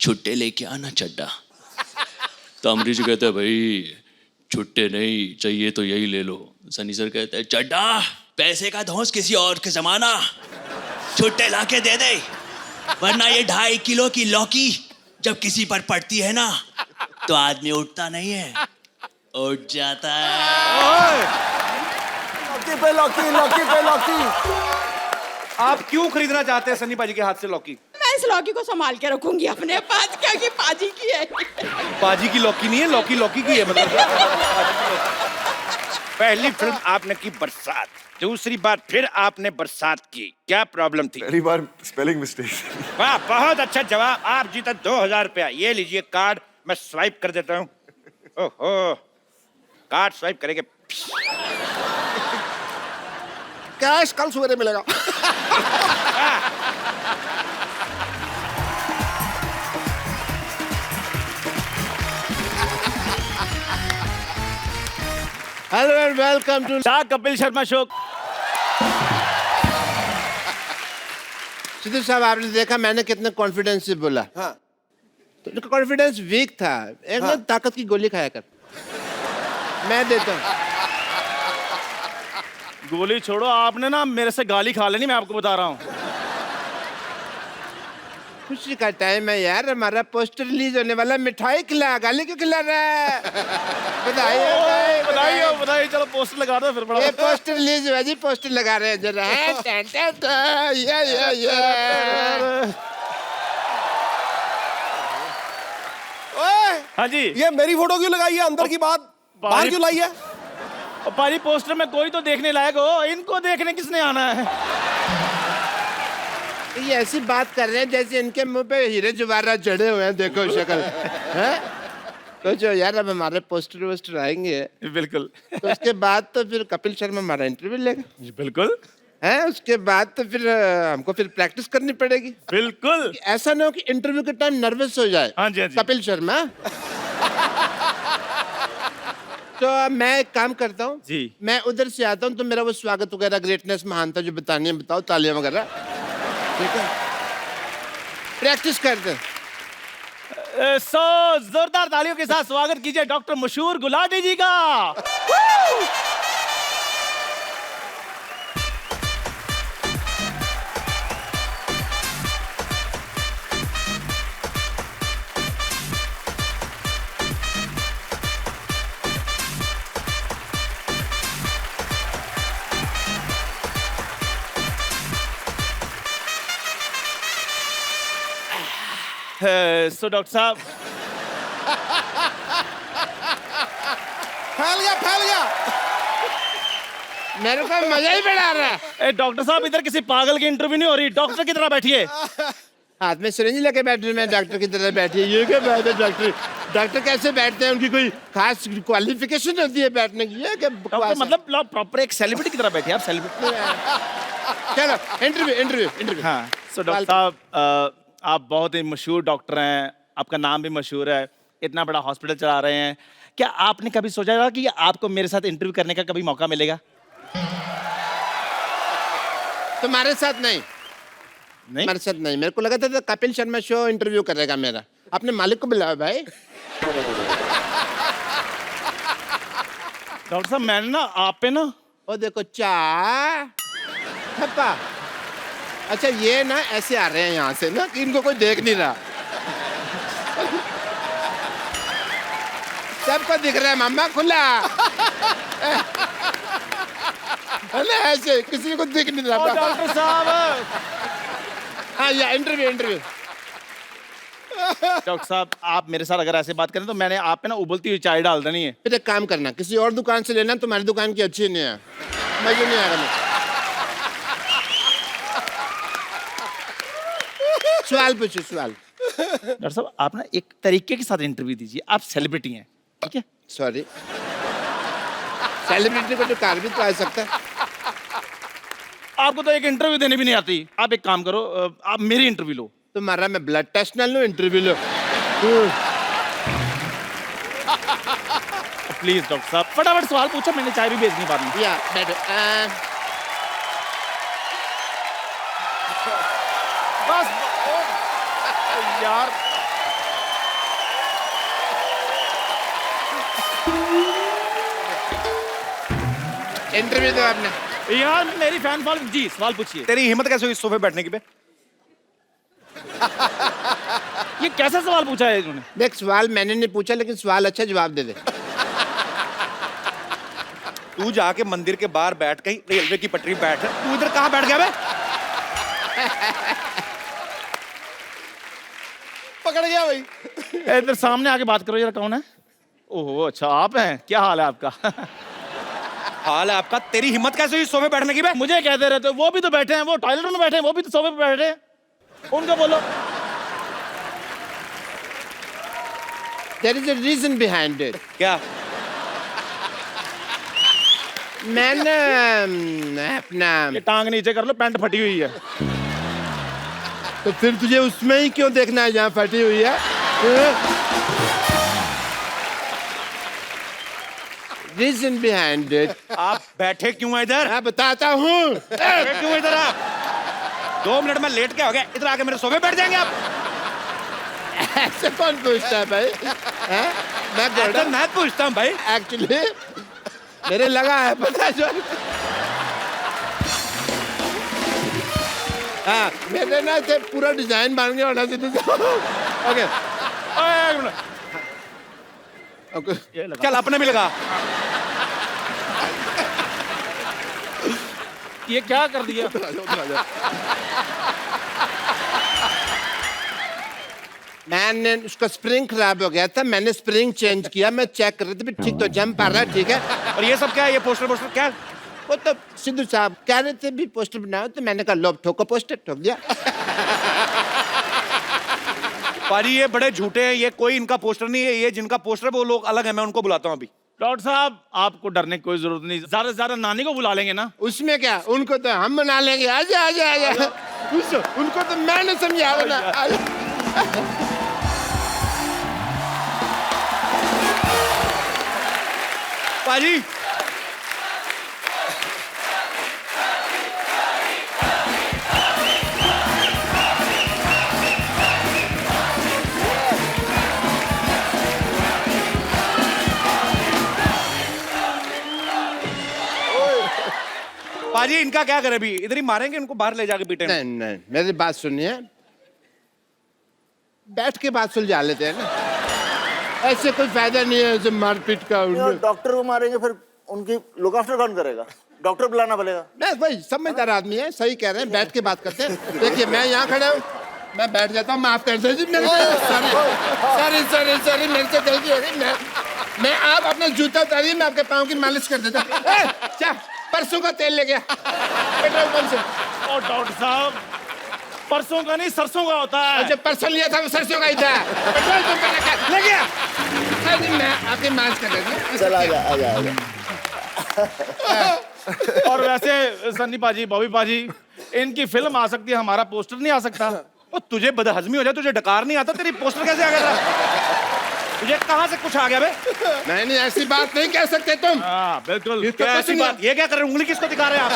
छुट्टे लेके आना चड्डा। तो अमरीश जी कहता है भाई छुट्टे नहीं चाहिए तो यही ले लो। सनी सर कहता है चड्डा पैसे का धौंस किसी और के जमाना, छुट्टे लाके दे दे, वरना ये 2.5 किलो की लौकी जब किसी पर पड़ती है ना तो आदमी उठता नहीं है, उठ जाता है। लौकी पे लौकी, लौकी पे लौकी। आप क्यों खरीदना चाहते हैं सनी पाजी के हाथ से लौकी? मैं इस लौकी को संभाल के रखूंगी अपने पास, क्योंकि पाजी की है। पाजी की लौकी नहीं है, लौकी लौकी की है मतलब। पहली फिल्म आपने की बरसात, दूसरी बार फिर आपने बरसात की, क्या प्रॉब्लम थी? पहली बार स्पेलिंग मिस्टेक। वाह, बहुत अच्छा जवाब। आप जीता 2000 रुपया। ये लीजिए कार्ड, मैं स्वाइप कर देता हूँ। ओहो, कार्ड स्वाइप करेंगे। कैश कल सवेरे मिलेगा। Hello and welcome to the Kapil Sharma show. Sidhu साहब, आपने देखा मैंने कितने कॉन्फिडेंस से बोला। हाँ। तो कॉन्फिडेंस वीक था। एक ना ताकत की गोली खाया कर, मैं देता हूँ। गोली छोड़ो, आपने ना मेरे से गाली खा लेनी, मैं आपको बता रहा हूँ। खुशी का टाइम है यार, हमारा पोस्टर रिलीज होने वाला। मिठाई खिला, गाली क्यों खिला रहा है? बधाई बधाई बधाई। चलो पोस्टर लगा दो फिर। ये पोस्टर रिलीज हुआ जी, पोस्टर लगा रहे हैं जरा। ओए, हाँ जी। ये मेरी फोटो क्यों लगाई है? अंदर की बात बाहर क्यों लाई है? पाजी पोस्टर में कोई तो देखने लायक हो, इनको देखने किसने आना है? ये ऐसी बात कर रहे हैं जैसे इनके मुंह पे हीरे जवाहरात जड़े हुए हैं। देखो शक्ल है। तो जो यार अब हमारे पोस्टर वोस्टर आएंगे बिल्कुल। तो उसके बाद तो फिर कपिल शर्मा हमारा इंटरव्यू लेगा। बिल्कुल है, उसके बाद तो फिर हमको फिर प्रैक्टिस करनी पड़ेगी। बिल्कुल। ऐसा ना हो कि इंटरव्यू के टाइम नर्वस हो जाए। हाँ जी, हाँ जी। कपिल शर्मा। तो अब मैं एक काम करता हूँ जी। मैं उधर से आता हूँ तो मेरा वो स्वागत वगैरह, ग्रेटनेस, महानता जो बतानी है बताओ, तालियां वगैरह। ठीक है, प्रैक्टिस करते हैं। सो जोरदार तालियों के साथ स्वागत कीजिए डॉक्टर मशहूर गुलाटी जी का। सो डॉक्टर साहब, फैल गया, फैल गया। मेरे को मजा ही बढ़ा रहा है। डॉक्टर साहब इधर किसी पागल की इंटरव्यू नहीं हो रही, डॉक्टर की तरह बैठिए। हाथ में सिरिंज लेके बैठ रही, मैं डॉक्टर की तरह बैठी है। ये क्या बात है? डॉक्टर कैसे बैठते हैं? उनकी कोई खास क्वालिफिकेशन होती है बैठने की? ये क्या बकवास है? मतलब प्रॉपर एक सेलिब्रिटी की तरह बैठे आप, सेलिब्रिटी। चलो इंटरव्यू। हाँ, सो डॉक्टर साहब, आप बहुत ही मशहूर डॉक्टर हैं, आपका नाम भी मशहूर है, इतना बड़ा हॉस्पिटल चला रहे हैं। क्या आपने कभी सोचा था कि आपको मेरे साथ इंटरव्यू करने का कभी मौका मिलेगा? तुम्हारे साथ नहीं? नहीं, हमारे साथ नहीं। मेरे को लगा था कपिल शर्मा शो इंटरव्यू करेगा मेरा। अपने मालिक को बुलाओ भाई। डॉक्टर साहब मैंने ना आप पे ना, ओ देखो थप्पा। अच्छा, ये ना ऐसे आ रहे हैं यहाँ से ना कि इनको कोई देख नहीं रहा। सबको दिख रहा है मामा खुला। अरे ऐसे किसी को दिख नहीं रहा। डॉक्टर साहब। हाँ, या इंटरव्यू। डॉक्टर साहब, आप मेरे साथ अगर ऐसे बात करें तो मैंने आप पे ना उबलती हुई चाय डाल देनी है। फिर एक काम करना, किसी और दुकान से लेना, तुम्हारी दुकान की अच्छी नहीं है। मजा नहीं आएगा। सवाल पूछो, सवाल। डॉक्टर साहब, आप ना एक तरीके के साथ इंटरव्यू दीजिए, आप सेलिब्रिटी हैं, ठीक है? सॉरी, सेलिब्रिटी को तो कार भी तो आ सकता है। आपको तो एक इंटरव्यू देने भी नहीं आती। आप एक काम करो, आप मेरी इंटरव्यू लो। तुम्हारा मैं ब्लड टेस्ट ना लूं, इंटरव्यू लो। प्लीज डॉक्टर साहब, फटाफट सवाल पूछो, मैंने चाय भी भेजनी बाद में। या बैठो। बस यार, इंटरव्यू दो आपने। यार मेरी फैन फॉलोइंग जी, सवाल पूछिए। तेरी हिम्मत कैसे हुई इस सोफे बैठने की बे? ये कैसा सवाल पूछा है इन्होंने? देख, सवाल मैंने नहीं पूछा, लेकिन सवाल अच्छा जवाब दे दे। तू जाके मंदिर के बाहर बैठ, कहीं रेलवे की पटरी बैठ। तू इधर कहाँ बैठ गया बे? पकड़ गया भाई। इधर सामने आके बात करो जरा, कौन है? ओहो अच्छा, आप हैं। क्या हाल है आपका? हाल है आपका? तेरी हिम्मत कैसे हुई इस सोफे बैठने की बे? मुझे कहते रहते हो, वो भी तो बैठे हैं, वो टॉयलेट में बैठे हैं, वो भी तो सोफे पे बैठे हैं, उनको बोलो। There is a reason behind it. क्या? मैंने अपना, ये टांग नीचे कर लो, पैंट फटी हुई है। तो फिर तुझे उसमें ही क्यों देखना है जहाँ फटी हुई है? Reason behind it. आप बैठे क्यों हैं इधर? मैं बताता हूँ। बैठे क्यों इधर आप? 2 मिनट में लेट के हो गए, इधर आके मेरे सोफे बैठ जाएंगे आप? ऐसे कौन पूछता है भाई? हैं? मैं ऐसा मैं पूछता हूँ भाई। एक्चुअली मेरे लगा है, पता जो। हाँ, मेरे ना से पूरा डिजाइन बन गया होना चाहिए। ओके ओके, चल अपने भी लगा। ये क्या कर दिया? मैंने उसका स्प्रिंग खराब हो गया था, मैंने स्प्रिंग चेंज किया। मैं चेक कर रही थी, ठीक तो जम पा रहा है, ठीक है। और ये सब क्या है? ये पोस्टर क्या? वो तो सिद्धू साहब कह रहे थे भी पोस्टर बनाओ, तो मैंने कहा लो ठोको पोस्टर, ठोक दिया। पाजी ये बड़े झूठे हैं, ये कोई इनका पोस्टर नहीं है, ये जिनका पोस्टर है वो लोग अलग है, मैं उनको बुलाता हूँ अभी। डॉक्टर साहब आपको डरने की कोई जरूरत नहीं, ज्यादा से ज्यादा नानी को बुला लेंगे ना। उसमें क्या, उनको तो हम बना लेंगे। आजा आजा आजा, उनको तो मैंने समझा ना। पाजी पाजी इनका क्या करे? अभी इधर ही मारेंगे इनको, बाहर ले जाके पीटेंगे। नहीं नहीं, मेरी बात सुनिए, बैठ के बात सुलझा लेते हैं ना। ऐसे कोई फायदा नहीं है मारपीट का। डॉक्टर को मारेंगे फिर उनकी लुक आफ्टर कौन करेगा? डॉक्टर बुलाना पड़ेगा। नहीं भाई, समझदार आदमी है, सही कह रहे हैं, बैठ के बात करते हैं। देखिए मैं यहाँ खड़ा हूँ, मैं बैठ जाता हूँ, माफ कर दीजिए मेरे को। सॉरी सॉरी सॉरी, मेरे से गलती हो गई। मैं आप अपना जूता उतारिए, मैं आपके पाँव की मालिश कर देता हूँ। परसों का तेल ले गया पेट्रोल पंप से। और डॉक्टर साहब परसों का नहीं, सरसों का होता है। जब परसों लिया था वो सरसों का ही था। पेट्रोल पंप पे ले गया। अरे मैं आपकी मालिश कर देता हूँ। चल आजा आजा आजा। और वैसे सन्नी पाजी, बॉबी पाजी, इनकी फिल्म आ सकती है, हमारा पोस्टर नहीं आ सकता। वो तुझे बदहजमी हो जाए, तुझे डकार नहीं आता, तेरी पोस्टर कैसे आ गया? तुझे कहाँ से कुछ आ गया बे? नहीं नहीं, ऐसी बात नहीं कह सकते तुम। हाँ बिल्कुल। क्या ऐसी बात? ये क्या कर रहे हैं? उंगली किसको दिखा रहे हैं आप?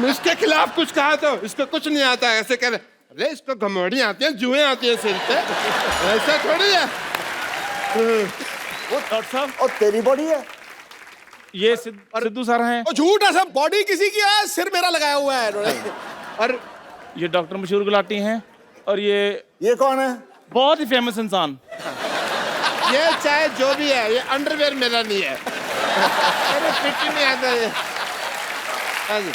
इसके खिलाफ कुछ कहा तो इसको कुछ नहीं आता है, ऐसे कह रहे। अरे इसको घमौड़ी आती है, जुएं आती है सिर पे, ऐसा थोड़ी है। वो डॉक्टर साहब, और तेरी बॉडी है। ये सिद्धू सर हैं। झूठ है सब, बॉडी किसी की है, सिर मेरा लगाया हुआ है इन्होंने। और ये डॉक्टर मशहूर गुलाटी हैं। और ये कौन है? बहुत ही फेमस इंसान। ये चाहे जो भी है, ये अंडरवेयर मेरा नहीं है। अरे फिट ही नहीं आता ये। हाँ जी।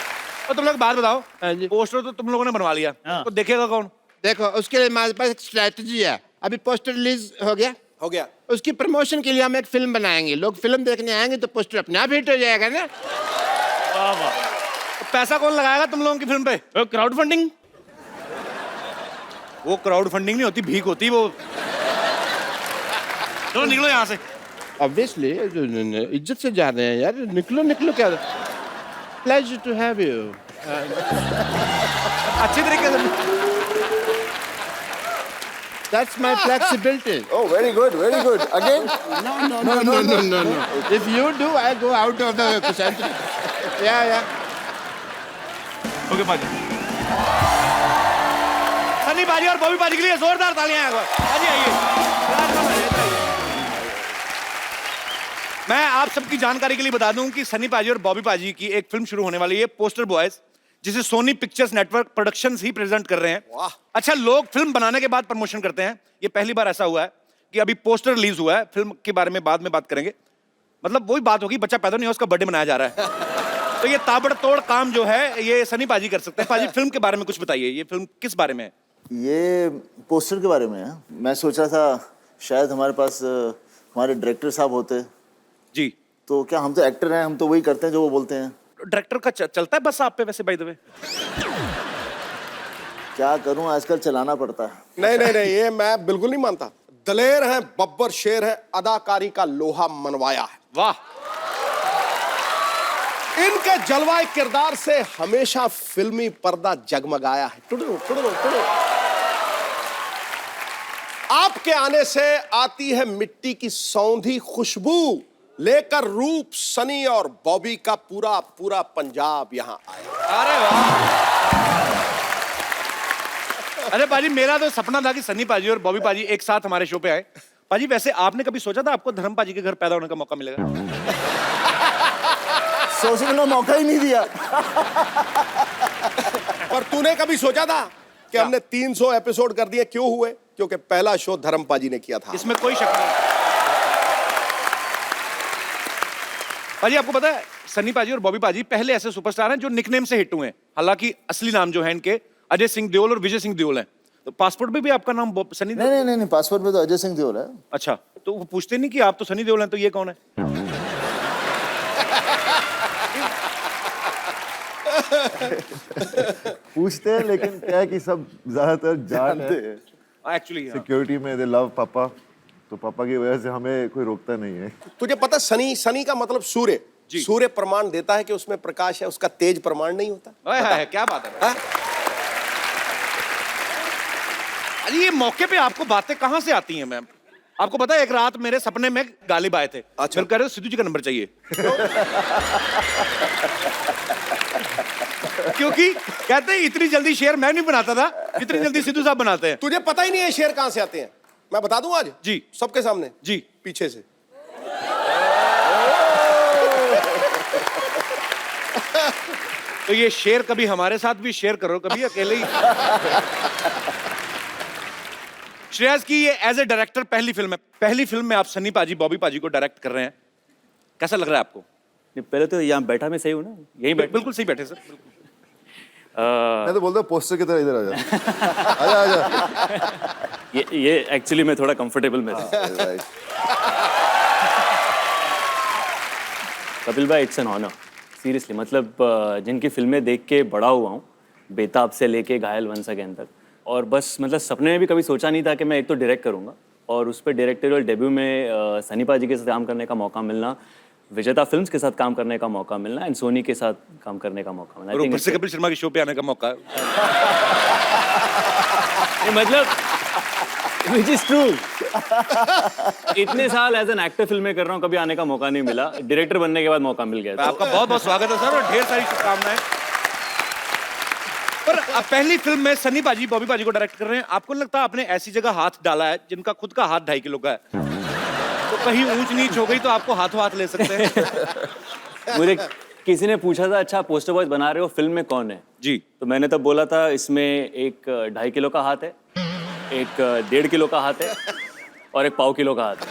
और तुम लोग बात बताओ, हाँ जी। पोस्टर तो तुम लोगों ने बनवा लिया, हाँ। तो देखेगा कौन? देखो, उसके लिए हमारे पास एक स्ट्रेटजी है। अभी पोस्टर रिलीज हो गया, हो गया। उसकी प्रमोशन के लिए हम एक फिल्म बनाएंगे। लोग फिल्म देखने आएंगे तो पोस्टर अपने आप हिट हो जाएगा ना। वाह वाह। तो पैसा कौन लगाएगा तुम लोगों की फिल्म पे? Crowd funding. वो क्राउड फंडिंग नहीं होती, भीख होती वो। चलो निकलो यहाँ से। ऑब्वियसली इज्जत से जा रहे हैं यार, निकलो निकलो। क्या प्लेजर टू हैव यू। अच्छी तरीके से। That's my flexibility. Oh, very good, very good. Again? No. If you do, I go out of the country. Yeah. Okay पाजी। सनी बाजी और बॉबी बाजी के लिए जोरदार तालियां हैं। बाजी आइए। मैं आप सबकी जानकारी के लिए बता दूं कि सनी पाजी और बॉबी पाजी की एक फिल्म शुरू होने वाली है, पोस्टर बॉयज, जिसे सोनी पिक्चर्स नेटवर्क प्रोडक्शंस ही प्रेजेंट कर रहे हैं। अच्छा, लोग फिल्म बनाने के बाद प्रमोशन करते हैं, ये पहली बार ऐसा हुआ है कि अभी पोस्टर रिलीज हुआ है, फिल्म के बारे में बाद में बात करेंगे। मतलब वही बात होगी, बच्चा पैदा नहीं हुआ, उसका बर्थडे मनाया जा रहा है। तो ये ताबड़तोड़ काम जो है ये सनी पाजी कर सकते हैं। पाजी, फिल्म के बारे में कुछ बताइए, ये फिल्म किस बारे में है? ये पोस्टर के बारे में है। मैं सोच रहा था शायद हमारे पास हमारे डायरेक्टर साहब होते। जी, तो क्या हम तो एक्टर हैं, हम तो वही करते हैं जो वो बोलते हैं। डायरेक्टर का चलता है बस आप पे वैसे, बाय द वे? क्या करूं, आजकल चलाना पड़ता है। नहीं नहीं नहीं, ये मैं बिल्कुल नहीं मानता। दलेर है, बब्बर शेर है, अदाकारी का लोहा मनवाया है। वाह, इनके जलवाए किरदार से हमेशा फिल्मी पर्दा जगमगाया है। टुडू टुडू टुडू। आपके आने से आती है मिट्टी की सौंधी खुशबू, लेकर रूप सनी और बॉबी का पूरा पूरा पंजाब यहां आया। अरे वाह। अरे पाजी, मेरा तो सपना था कि सनी पाजी और बॉबी पाजी एक साथ हमारे शो पे आए। पाजी, वैसे आपने कभी सोचा था आपको धर्म पाजी के घर पैदा होने का मौका मिलेगा? सोचने का मौका ही नहीं दिया। पर तूने कभी सोचा था कि हमने 300 एपिसोड कर दिए? क्यों हुए? क्योंकि पहला शो धर्मपाजी ने किया था। इसमें कोई शक नहीं। पाजी, आपको पता है सनी पाजी और बॉबी पाजी पहले ऐसे सुपरस्टार हैं जो निकनेम से हिट हुए हैं। हालांकि असली नाम जो है इनके अजय सिंह देओल और विजय सिंह देओल है। तो पासपोर्ट पे भी आपका नाम सनी देओल? नहीं नहीं नहीं, पासपोर्ट पे तो अजय सिंह देओल है। अच्छा, तो वो पूछते नहीं कि आप तो सनी देओल हैं, तो ये कौन है? पूछते हैं, लेकिन क्या है कि सब ज्यादातर जानते हैं। एक्चुअली सिक्योरिटी में दे लव पापा, तो पापा की वजह से हमें कोई रोकता नहीं है। तुझे पता सनी, सनी का मतलब सूर्य। सूर्य प्रमाण देता है कि उसमें प्रकाश है, उसका तेज प्रमाण नहीं होता। है, क्या बात है? अरे ये मौके पे आपको बातें कहां से आती हैं मैम? आपको पता है एक रात मेरे सपने में गालिब आए थे। अच्छा। कह रहे सिद्धू जी का नंबर चाहिए। क्योंकि कहते हैं इतनी जल्दी शेर मैं नहीं बनाता था, इतनी जल्दी सिद्धू साहब बनाते हैं। तुझे पता ही नहीं है शेर कहां से आते हैं। मैं बता दूं आज जी, सबके सामने। जी, पीछे से। तो ये शेर कभी हमारे साथ भी शेयर करो, कभी अकेले ही। श्रेयस की ये एज ए डायरेक्टर पहली फिल्म है। पहली फिल्म में आप सनी पाजी बॉबी पाजी को डायरेक्ट कर रहे हैं, कैसा लग रहा है आपको? पहले तो यहाँ बैठा मैं सही हूँ ना, यही बैठ। बिल्कुल सही बैठे सर। मैं तो बोलता हूँ पोस्टर की तरह इधर आ जा। आजा आजा। ये एक्चुअली मैं थोड़ा कंफर्टेबल में था। कपिल भाई, इट्स एन ऑनर, सीरियसली। मतलब जिनकी फिल्में देख के बड़ा हुआ हूँ, बेताब से लेके घायल वंस अगेन तक, और बस मतलब सपने में भी कभी सोचा नहीं था कि मैं एक तो डायरेक्ट करूँगा, और उस पर डायरेक्टोरियल डेब्यू में सनी पाजी के साथ काम करने का मौका मिलना, विजेता फिल्म्स के साथ काम करने का मौका मिलना, एंड सोनी के साथ काम करने का मौका मिलना, और ऊपर से कपिल शर्मा के शो पे आने का मौका। मतलब विच इज ट्रू। इतने साल एज एन एक्टर फिल्में कर रहा हूँ, कभी आने का मौका नहीं मिला। डायरेक्टर बनने के बाद मौका मिल गया। आपका बहुत बहुत स्वागत है सर, और ढेर सारी शुभकामनाएं। पर अब पहली फिल्म में सनी पाजी बॉबी पाजी को डायरेक्ट कर रहे हैं। आपको लगता है आपने ऐसी जगह हाथ डाला है जिनका खुद का हाथ 2.5 किलो का है, तो कहीं ऊंच नीच हो गई तो आपको हाथों हाथ ले सकते हैं? मुझे किसी ने पूछा था, अच्छा पोस्टर बॉयज बना रहे हो, फिल्म में कौन है? जी, तो मैंने तब बोला था, इसमें एक 2.5 किलो का हाथ है, एक 1.5 किलो का हाथ है, और एक 1.5 किलो का हाथ है।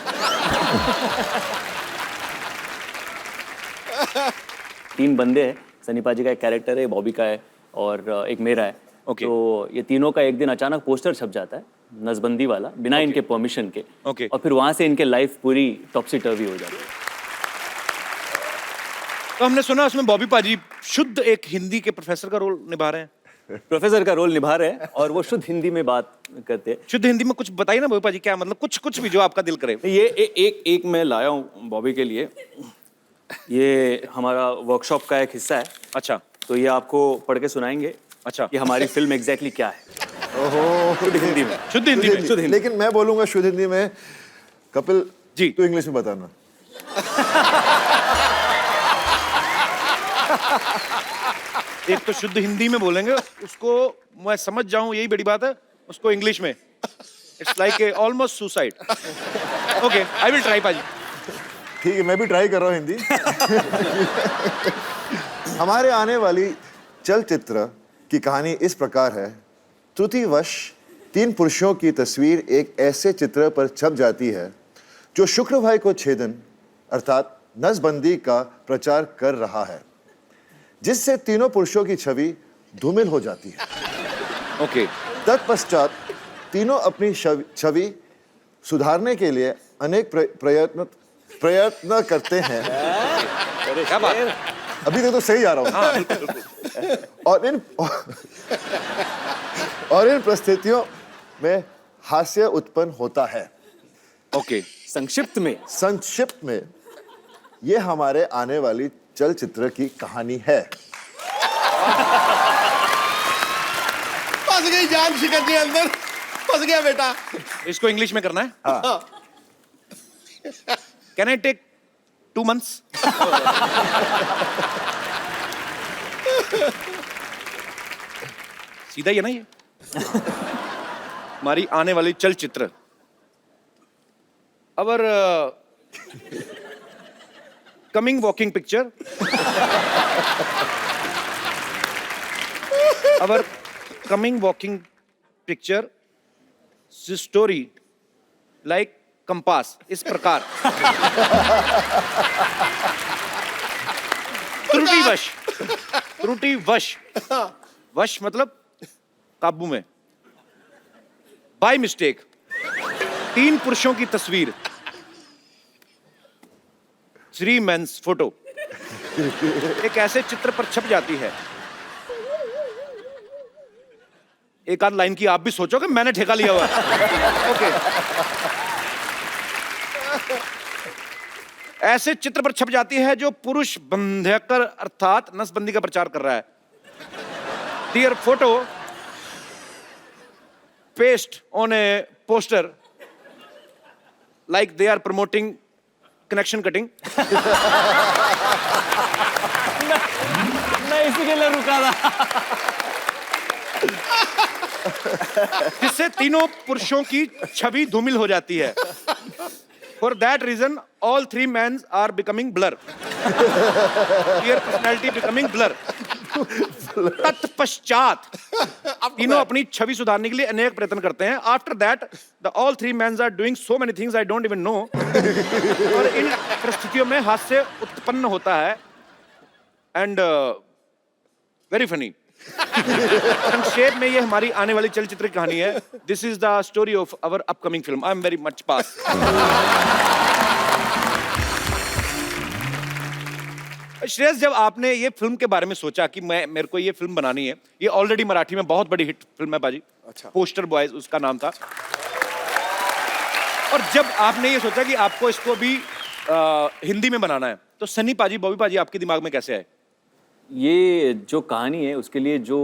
3 बंदे हैं। सनी पाजी का एक कैरेक्टर है, बॉबी का है, और एक मेरा है। तो ये तीनों का एक दिन अचानक पोस्टर छप जाता है, नसबंदी वाला, बिना इनके परमिशन के। और फिर वहां से इनके लाइफ पूरी टॉपसी टर्वी हो जाती है। तो हमने सुना उसमें बॉबी पाजी शुद्ध एक हिंदी के प्रोफेसर का रोल निभा रहे हैं। प्रोफेसर का रोल निभा रहे हैं, और वो शुद्ध हिंदी में बात करते हैं। शुद्ध हिंदी में कुछ बताइए ना बॉबी पाजी, क्या मतलब कुछ भी जो आपका दिल करे। ये एक मैं लाया हूँ बॉबी के लिए। ये हमारा वर्कशॉप का एक हिस्सा है। अच्छा, तो ये आपको पढ़ के सुनाएंगे। अच्छा, कि हमारी फिल्म एग्जैक्टली क्या है। ओहो, शुद्ध हिंदी में। शुद्ध हिंदी में। शुद्ध हिंदी। लेकिन मैं बोलूंगा शुद्ध हिंदी में। कपिल जी, तू इंग्लिश में बताना। एक तो शुद्ध हिंदी में बोलेंगे, उसको मैं समझ जाऊं यही बड़ी बात है, उसको इंग्लिश में it's like almost suicide. Okay, I will try पाजी। ठीक है, मैं भी ट्राई कर रहा हूँ हिंदी। हमारे आने वाली चलचित्र की कहानी इस प्रकार है। त्रुटिवश 3 पुरुषों की तस्वीर एक ऐसे चित्र पर छप जाती है जो शुक्र भाई को छेदन अर्थात नसबंदी का प्रचार कर रहा है, जिससे तीनों पुरुषों की छवि धूमिल हो जाती है। ओके। तत्पश्चात तीनों अपनी छवि सुधारने के लिए अनेक प्रयत्न करते हैं। क्या बात? अभी तक तो सही जा रहा हूँ। और इन परिस्थितियों में हास्य उत्पन्न होता है। ओके। संक्षिप्त में ये हमारे आने वाली चलचित्र की कहानी है। फंस गई जान शिकंजी अंदर, फंस गया बेटा। इसको इंग्लिश में करना है। Can I take 2 months? सीधा ही है ना ये? हमारी आने वाली चलचित्र our coming walking picture, our coming walking picture story like compass, इस प्रकार। त्रुटिवश वश मतलब काबू में, बाय मिस्टेक 3 पुरुषों की तस्वीर, 3 मेंस फोटो एक ऐसे चित्र पर छप जाती है। एक आध लाइन की आप भी सोचो कि मैंने ठेका लिया हुआ है। ओके। ऐसे चित्र पर छप जाती है जो पुरुष बंध्यकर अर्थात नसबंदी का प्रचार कर रहा है। Dear photo paste on a poster like they are promoting connection cutting. मैं इसी के लिए रुका था। जिससे तीनों पुरुषों की छवि धूमिल हो जाती है। For that reason, all 3 men are becoming blur. Their personality becoming blur. तत्पश्चात तीनों अपनी छवि सुधारने के लिए अनेक प्रयत्न करते हैं। After that, the all 3 men are doing so many things I don't even know. और इन परिस्थितियों में हास्य उत्पन्न होता है। And very funny. संक्षेप में ये हमारी आने वाली चलचित्र की कहानी है। This is the story of our upcoming film. I am very much pass. Shreyas, जब आपने ये फिल्म के बारे में सोचा कि मेरे को ये फिल्म बनानी है, ये ऑलरेडी मराठी में बहुत बड़ी हिट फिल्म है बाजी। अच्छा। पोस्टर बॉयज उसका नाम था। और जब आपने ये सोचा कि आपको इसको भी हिंदी में बनाना है, तो सनी पाजी, बॉबी पाजी आपके दिमाग में कैसे आए? ये जो कहानी है उसके लिए जो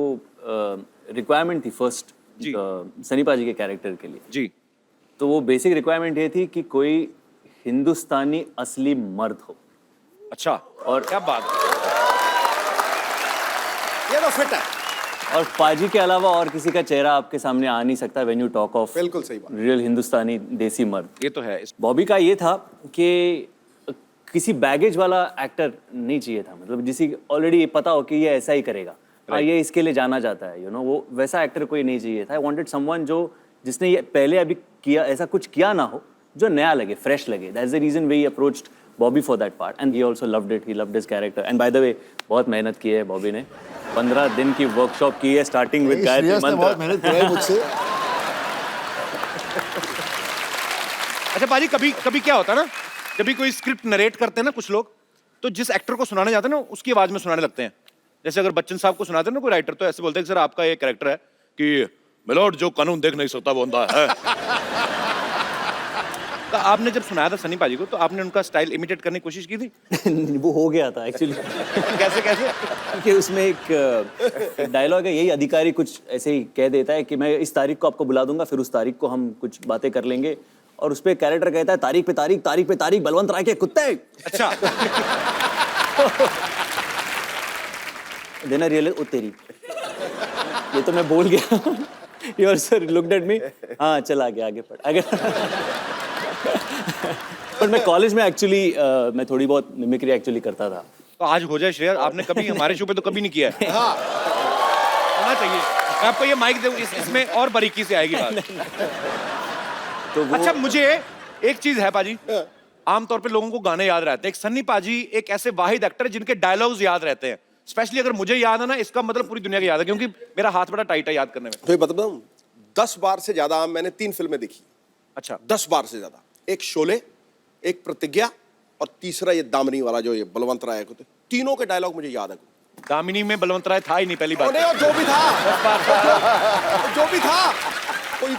रिक्वायरमेंट थी फर्स्ट सनी पाजी के कैरेक्टर के लिए जी, तो वो बेसिक रिक्वायरमेंट ये थी कि कोई हिंदुस्तानी असली मर्द हो। अच्छा। और क्या बात, ये तो फिट है। और पाजी के अलावा और किसी का चेहरा आपके सामने आ नहीं सकता व्हेन यू टॉक ऑफ बिल्कुल सही बात। रियल हिंदुस्तानी देसी मर्द। ये तो है। बॉबी का ये था कि किसी बैगेज वाला एक्टर नहीं चाहिए था, मतलब जिसे ऑलरेडी पता हो कि ये ऐसा ही करेगा, हाँ ये इसके लिए जाना जाता है, वो वैसा एक्टर कोई नहीं चाहिए था। आई वांटेड समवन जिसने ये पहले अभी किया ऐसा कुछ किया ना हो, जो नया लगे, फ्रेश लगे। That's the reason we approached Bobby for that part and he also loved it, he loved his character. And by the way बहुत मेहनत की है बॉबी ने, 15 दिन की वर्कशॉप की है स्टार्टिंग विद गायत्री मंत्र। बहुत मेहनत की है मुझसे। अच्छा पाजी, कभी क्या होता है ना, जब भी कोई स्क्रिप्ट नरेट करते हैं ना कुछ लोग, तो जिस एक्टर को सुनाने जाते हैं ना उसकी आवाज में सुनाने लगते हैं। जैसे अगर बच्चन साहब को सुनाते हैं ना कोई राइटर, तो ऐसे बोलते हैं कि सर आपका ये कैरेक्टर है कि मिलोड जो कानून देख नहीं सकता वो अंधा है। तो आपने जब सुनाया था सनी पाजी को, तो आपने उनका स्टाइल इमिटेट करने की कोशिश की थी? वो हो गया था एक्चुअली। कैसे कैसे? कि उसमें एक डायलॉग है, यही अधिकारी कुछ ऐसे ही कह देता है कि मैं इस तारीख को आपको बुला दूंगा, फिर उस तारीख को हम कुछ बातें कर लेंगे, और उस पे कैरेक्टर कहता है तारीख पे तारीख, तारीख पे तारीख, बलवंत राय के कुत्ते। अच्छा। देना रियल ओ तेरी, ये तो मैं बोल गया। Your sir looked at me, हाँ चल आगे आगे पढ़ आगे। पर मैं कॉलेज में एक्चुअली मैं थोड़ी बहुत मिमिक्री एक्चुअली करता था। तो आज हो जाए श्रेया, आपने कभी हमारे शो पे तो कभी नहीं किया है। हाँ होना चाहिए। मैं आपको ये माइक दूं, इसमें और बारीकी से आएगी बात। तो वो अच्छा मुझे एक चीज है पाजी, आमतौर पे लोगों को गाने याद रहते हैं। एक सन्नी पाजी एक ऐसे वाहिद एक्टर है जिनके डायलॉग्स याद रहते हैं। स्पेशली अगर मुझे याद है ना, इसका मतलब पूरी दुनिया को याद है, क्योंकि मेरा हाथ बड़ा टाइट है याद करने में। तो ये बताऊं, 10 बार से ज्यादा मैंने 3 फिल्में देखी। अच्छा 10 बार से ज्यादा। एक शोले, एक प्रतिज्ञा और तीसरा ये दामिनी वाला जो ये बलवंत राय को, तीनों के डायलॉग मुझे याद है। दामिनी में बलवंत राय था ही नहीं पहली बात। जो भी था जो भी था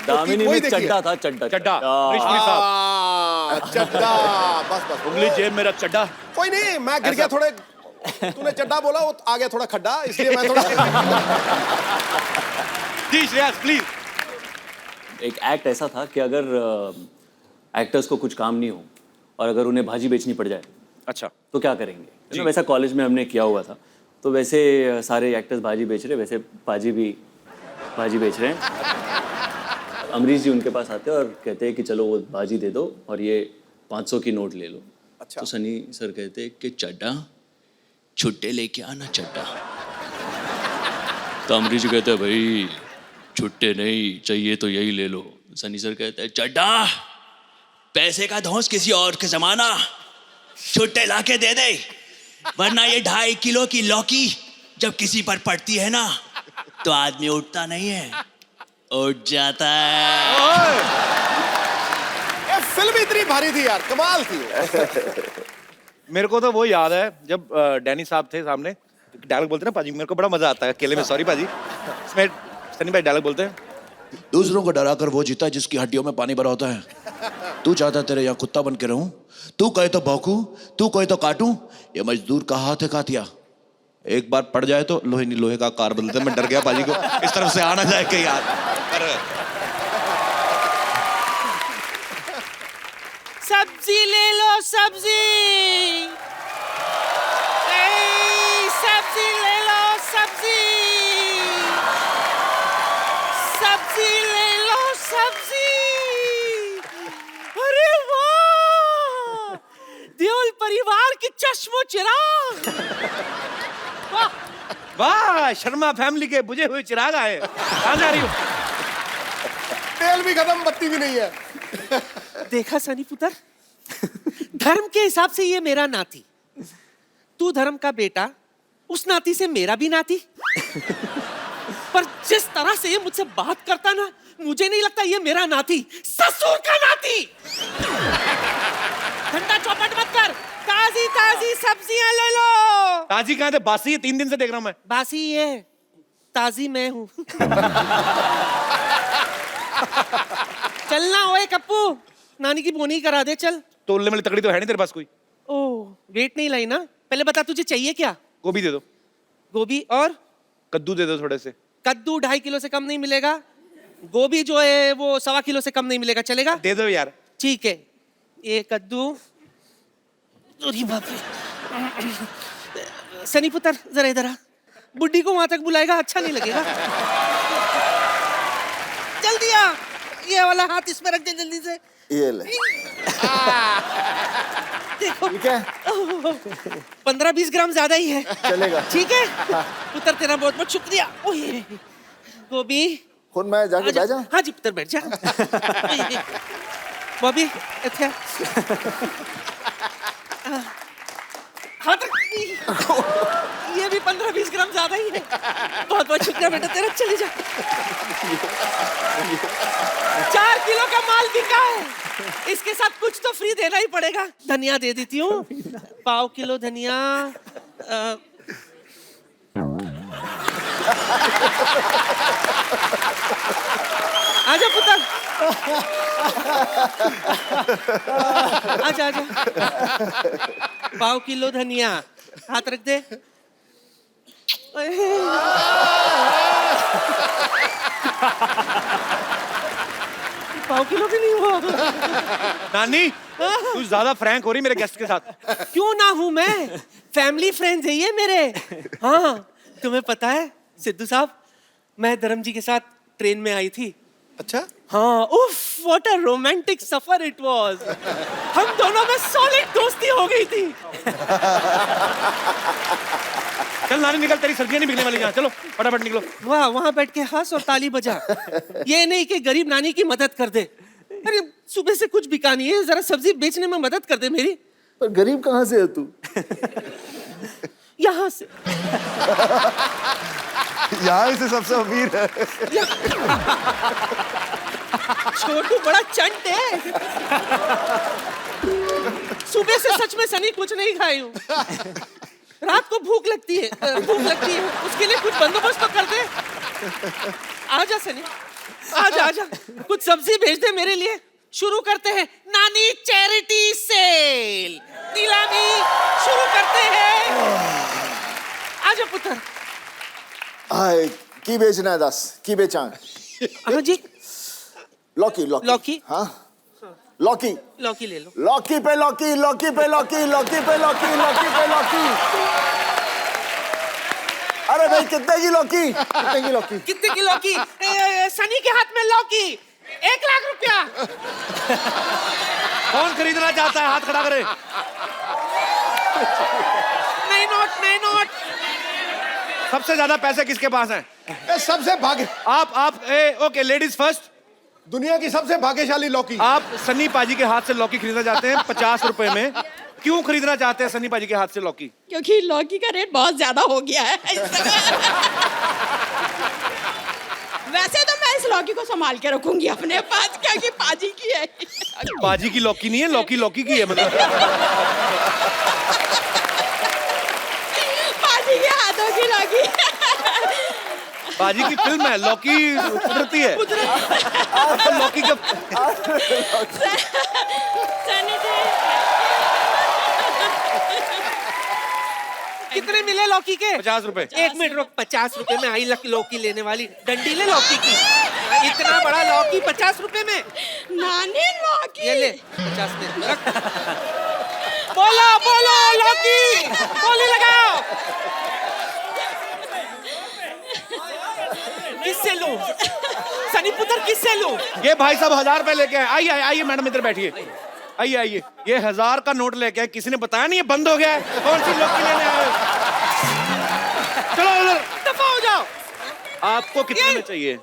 दामिनी में चड्डा था, चड्डा चड्डा रेशमी साहब, चड्डा, बस बस उंगली जेब में रख चड्डा। कोई नहीं, मैं गिर गया थोड़े, तूने चड्डा बोला वो आ गया थोड़ा खड्डा, इसलिए मैं थोड़ा जी श्रेयस प्लीज। एक एक्ट ऐसा था कि अगर एक्टर्स को कुछ काम नहीं हो और अगर उन्हें भाजी बेचनी पड़ जाए, अच्छा, तो क्या करेंगे। वैसा कॉलेज में हमने किया हुआ था। तो वैसे सारे एक्टर्स भाजी बेच रहे, वैसे पाजी भी भाजी बेच रहे हैं। अमरीश जी उनके पास आते हैं और कहते हैं कि चलो वो भाजी दे दो और ये 500 की नोट ले लो। अच्छा। तो सनी सर कहते हैं कि चड्डा छुट्टे लेके आना चड्डा। तो अमरीश जी कहते हैं भाई छुट्टे नहीं चाहिए तो यही ले लो। सनी सर कहते हैं चड्डा पैसे का धौंस किसी और के जमाना, छुट्टे लाके दे दे, वरना ये 2.5 किलो की लौकी जब किसी पर पड़ती है ना तो आदमी उठता नहीं है, उठ जाता है। ये फिल्म इतनी भारी थी यार, कमाल थी। मेरे को तो वो याद है जब डैनी साहब थे सामने, डायलॉग बोलते ना पाजी, मेरे को बड़ा मजा आता है अकेले में। सॉरी पाजी, इसमें सनी भाई डायलॉग बोलते हैं, दूसरों को डराकर वो जीता जिसकी हड्डियों में पानी भरा होता है। तू चाहता तेरे यहाँ कुत्ता बन के रहूं, तू कहे तो भौंकूं, तू कहे तो काटूं, ये मजदूर का हाथ है कातिया। एक बार पड़ जाए तो लोहे नहीं लोहे का कार बदलते। मैं डर गया पाजी को इस तरफ से आना जाए कहीं यार। सब्जी ले लो सब्जी, सब्जी ले लो सब्जी, सब्जी ले लो सब्जी। अरे वाह, देओल परिवार की चश्मो चिराग। वाह वाह शर्मा फैमिली के बुझे हुए चिराग आए। कहाँ जा रही हो? तेल भी खत्म, बत्ती भी नहीं है। देखा सनी पुत्र, धर्म के हिसाब से ये मेरा नाती, तू धर्म का बेटा, उस नाती से मेरा भी नाती। पर जिस तरह से ये मुझसे बात करता ना, मुझे नहीं लगता ये मेरा नाती, ससुर का नाती। घंटा चौपट मत कर, ताजी ताजी सब्जियां ले लो। ताजी कहाँ थे? बासी है, 3 दिन से देख रहा हूँ मैं। बासी ये, ताजी मैं हूँ। चलना ओए कप्पू, नानी की बोनी करा दे चल। तोलने वाली तकड़ी तो है नहीं तेरे पास कोई? ओह वेट नहीं लाई ना, पहले बता तुझे चाहिए क्या? गोभी दे दो। गोभी और कद्दू दे दो थोड़े से। कद्दू 2.5 किलो से कम नहीं मिलेगा। गोभी जो है वो 1.25 किलो से कम नहीं मिलेगा, चलेगा? दे दो यार। ठीक है, ये कद्दू। अरे बाप रे। सनी पुत्र जरा इधर आ, बुड्ढी को वहां तक बुलाएगा अच्छा नहीं लगेगा। जल्दी आ, ये वाला हाथ इसमें रख दे जल्दी से। ये ले। देखो ठीक है, 15-20 ग्राम ज्यादा ही है, चलेगा। ठीक है पुत्र, तेरा बहुत बहुत शुक्रिया। ओए गोभी, खुद मैं जाके बैठ जाऊं? हाँ जी पुत्र बैठ जा। बॉबी अच्छा हाँ तो ये भी 15-20 ग्राम ज्यादा ही है। बहुत बहुत शुक्रिया बेटा तेरा, चली जा। 4 किलो का माल बिका है, इसके साथ कुछ तो फ्री देना ही पड़ेगा। धनिया दे देती हूँ, 1/4 किलो धनिया। आजा पुत्र, आजा आजा। 1/4 किलो धनिया, हाथ रख दे। 1/4 किलो भी नहीं हुआ। नानी तू ज्यादा फ्रैंक हो रही मेरे गेस्ट के साथ। क्यों ना हूं मैं, फैमिली फ्रेंड्स है ये मेरे। हाँ तुम्हें पता है सिद्धू साहब, मैं धर्म जी के साथ ट्रेन में आई थी। अच्छा, हाँ, उफ, what a romantic suffer it was. हम दोनों में सॉलिड दोस्ती हो गई थी। चल नानी निकल, तेरी सर्दियां नहीं बिकने वाली यहाँ, चलो फटाफट निकलो। वाह, वहां बैठ के हंस और ताली बजा। ये नहीं कि गरीब नानी की मदद कर दे। अरे सुबह से कुछ बिका नहीं है, जरा सब्जी बेचने में मदद कर दे मेरी। पर गरीब कहाँ से है तू? यहाँ से। यहाँ से सबसे अमीर है। छोटू बड़ा चंट है। सुबह से सच में सनी कुछ नहीं खाई हूँ। रात को भूख लगती है, उसके लिए कुछ बंदोबस्त तो कर दे। आजा सनी, आजा आजा, कुछ सब्जी भेज दे मेरे लिए। शुरू करते हैं नानी चैरिटी सेल, नीलामी शुरू करते हैं। आजा पुत्र। हाय, की बेचना है दस? की बेचा? हाँ जी। लौकी। लौकी? हाँ, लौकी। लौकी ले लो। लौकी पे लौकी, लौकी पे लौकी, लौकी पे लौकी, लौकी पे लौकी। अरे भाई कितने की लौकी? कितने की लौकी? कितने की लौकी? सनी के हाथ में लौकी, 1 लाख रुपया। कौन खरीदना चाहता है? हाथ खड़ा करे। नहीं नोट। सबसे ज्यादा पैसे किसके पास हैं? सबसे भाग्य आप ओके, लेडीज फर्स्ट। दुनिया की सबसे भाग्यशाली लौकी। आप सन्नी पाजी के हाथ से लौकी खरीदना चाहते हैं 50 रुपए में। क्यों खरीदना चाहते हैं सन्नी पाजी के हाथ से लौकी? क्योंकि लौकी का रेट बहुत ज्यादा हो गया है। वैसे तो मैं इस लौकी को संभाल के रखूंगी अपने पास, क्योंकि पाजी की है। पाजी की लौकी नहीं है, लौकी की है मतलब। पाजी के हाथों की लौकी। बाजी की फिल्म है, लौकी कुदरती है। लौकी का कितने मिले लौकी के? 50 रुपए। 1 मिनट रुक, 50 रुपए में आई लौकी लेने वाली डंडी ले लौकी की। इतना बड़ा लौकी 50 रुपए में? नानी लौकी। ये ले 50 दे रख। बोलो लौकी, बोली लगाओ। किससे लूं? सनी पुत्र किससे लूं? ये भाई साहब 1000 रुपए लेके आए। आइए मैडम, इधर बैठिए। आइए। ये 1000 का नोट लेके आए। किसी ने बताया नहीं ये बंद हो गया है? कौन सी लौकी लेने आए? चलो उधर, दफा हो जाओ। आपको कितने में चाहिए?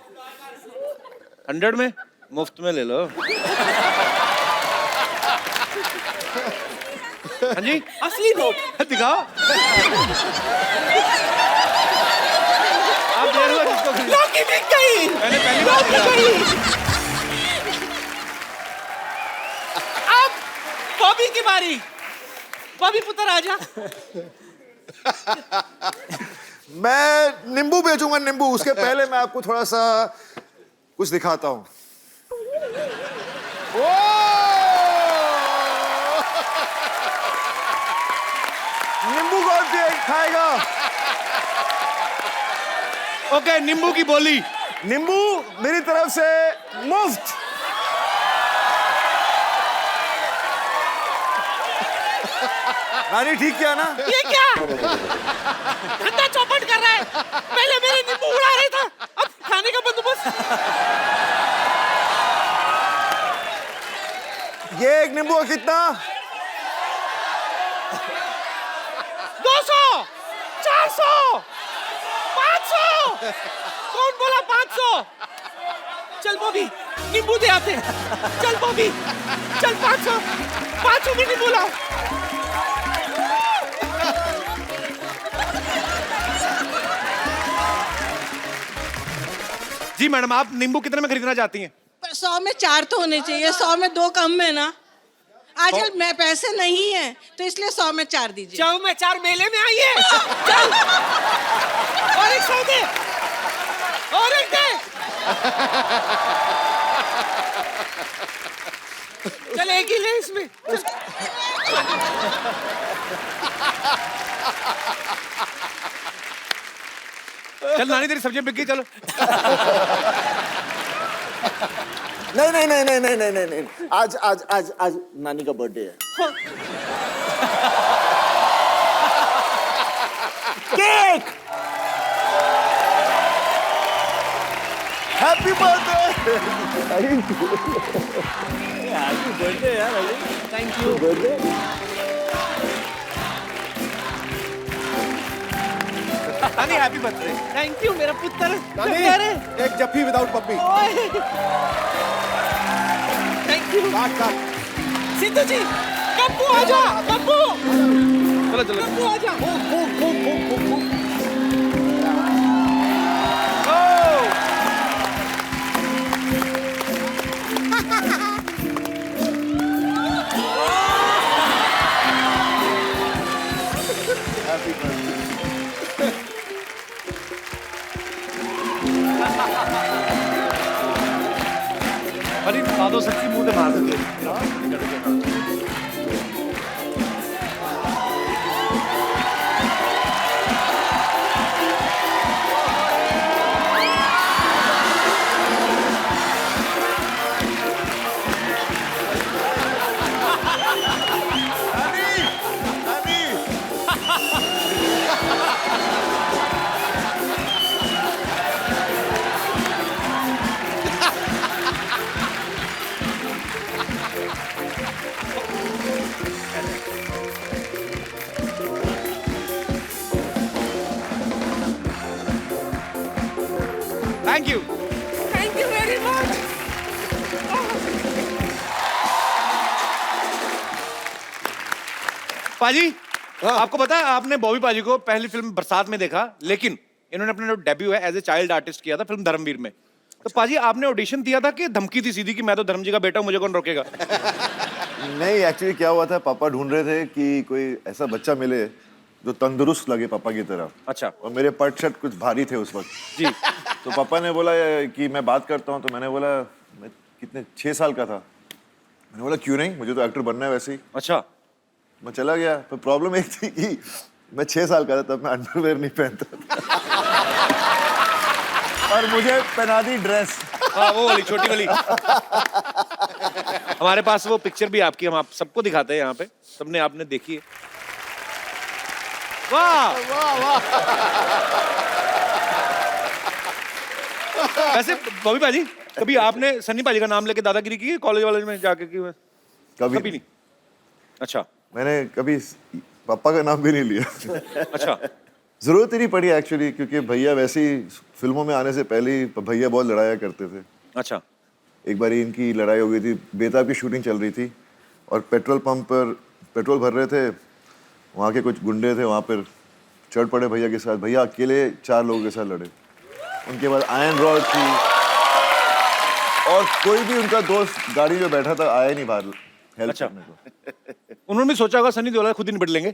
100 में? मुफ्त में ले लो। हाँ जी, असली नोट दिखाओ। आप देख लो जिसको। लौकी बिक गई। मैंने पहली बार देखा। अब बॉबी की बारी। बॉबी पुत्र आजा। मैं नींबू बेचूंगा, नींबू। उसके पहले मैं आपको थोड़ा सा कुछ दिखाता हूं। नींबू कौन सी खाएगा? ओके, नींबू की बोली। नींबू मेरी तरफ से मुफ्त। नानी ठीक किया ना? ये क्या धंधा चौपट कर रहा है? पहले मेरे नींबू उड़ा रहा था, अब खाने का बंदोबस्त। ये एक नींबू का कितना? 200, 400, 500। कौन बोला 500? चल बॉबी, नींबू दे आते। चल बॉबी, चल 500 में नींबू लाओ। जी मैडम, आप नींबू कितने में खरीदना चाहती हैं? पर 100 में 4 तो होने चाहिए, 100 में 2 कम में ना। आजकल मैं पैसे नहीं है तो इसलिए 100 में 4 दीजिए। 100 में 4 मेले में आइए। चल और एक 100 दे, और एक दे। चल एक ही ले इसमें। चल नानी, तेरी सब्जियां बिक गई, चलो। नहीं। आज नानी का बर्थडे है। Cake. Happy birthday. Happy birthday यार अली। Thank you. नानी हैप्पी बर्थडे। थैंक यू मेरा पुत्र। नानी, एक जफ्फी विदाउट पप्पी। Thank you. काट काट। सिद्धू जी, कप्पू आजा, कप्पू। चलो चलो। कप्पू आजा। अरे दादो सच्ची मुंह पे मार देते। Thank you. Thank you very much. पाजी, आपको पता है आपने बॉबी पाजी को पहली फिल्म बरसात में देखा, लेकिन इन्होंने अपना जो डेब्यू है एज ए चाइल्ड आर्टिस्ट किया था फिल्म धर्मवीर में। तो पाजी आपने ऑडिशन दिया था कि धमकी थी सीधी कि मैं तो धर्म जी का बेटा हूं, मुझे कौन रोकेगा? नहीं, एक्चुअली क्या हुआ था, पापा ढूंढ रहे थे कि कोई ऐसा बच्चा मिले जो तंदुरुस्त लगे पापा की तरह। अच्छा। और मेरे पट शर्ट कुछ भारी थे उस वक्त जी। तो पापा ने बोला कि मैं बात करता हूँ। तो मैंने बोला, मैं कितने 6 साल का था। मैंने बोला क्यों नहीं, मुझे तो एक्टर बनना है वैसे ही। अच्छा। मैं चला गया। पर प्रॉब्लम एक थी कि मैं 6 साल का था तब मैं अंडरवेयर नहीं पहनता था और मुझे पहना दी ड्रेस। हाँ, वो वाली छोटी वाली। हमारे पास वो पिक्चर भी आपकी, हम आप सबको दिखाते हैं यहाँ पे, सबने आपने देखी है। वाह वाह वाह। वैसे बॉबी पाजी, कभी आपने सन्नी पाजी का नाम लेके दादागिरी की है कॉलेज वाले में जाके की? कभी नहीं। अच्छा। मैंने कभी पापा का नाम भी नहीं लिया। अच्छा। जरूरत ही नहीं पड़ी एक्चुअली, क्योंकि भैया वैसे ही फिल्मों में आने से पहले ही भैया बहुत लड़ाया करते थे। अच्छा। एक बार इनकी लड़ाई हो गई थी, बेताब की शूटिंग चल रही थी और पेट्रोल पंप पर पेट्रोल भर रहे थे। वहाँ के कुछ गुंडे थे, वहाँ पर चढ़ पड़े भैया के साथ। भैया अकेले 4 लोगों के साथ लड़े। उनके बाद आयरन रॉड थी और कोई भी उनका दोस्त गाड़ी में बैठा था आया नहीं बाहर हेल्प अच्छा। करने को। उन्होंने भी सोचा होगा सनी देओल खुद ही निपट लेंगे।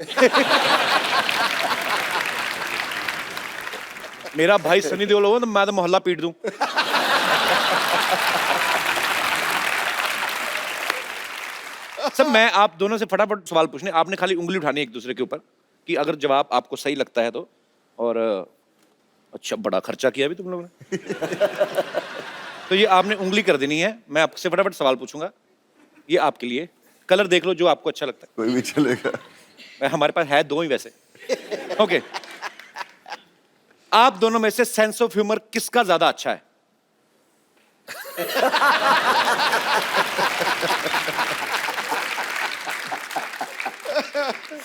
मेरा भाई सनी देओल होगा तो मैं तो मोहल्ला पीट दूं। सब मैं आप दोनों से फटाफट सवाल पूछने, आपने खाली उंगली उठानी है एक दूसरे के ऊपर कि अगर जवाब आपको सही लगता है तो। और अच्छा, बड़ा खर्चा किया अभी तुम लोगों ने। तो ये आपने उंगली कर देनी है। मैं आपसे फटाफट सवाल पूछूंगा, ये आपके लिए। कलर देख लो जो आपको अच्छा लगता है। कोई भी चलेगा। हमारे पास है 2 ही वैसे। ओके। आप दोनों में से सेंस ऑफ ह्यूमर किसका ज्यादा अच्छा है?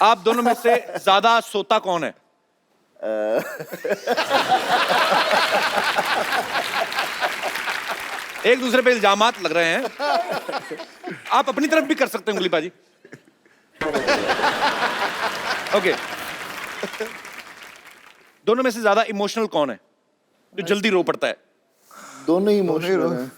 आप दोनों में से ज्यादा सोता कौन है? एक दूसरे पे इल्जामात लग रहे हैं। आप अपनी तरफ भी कर सकते हैं उंगली बाजी। ओके। दोनों में से ज्यादा इमोशनल कौन है, जो जल्दी रो पड़ता है? दोनों ही इमोशनल हैं।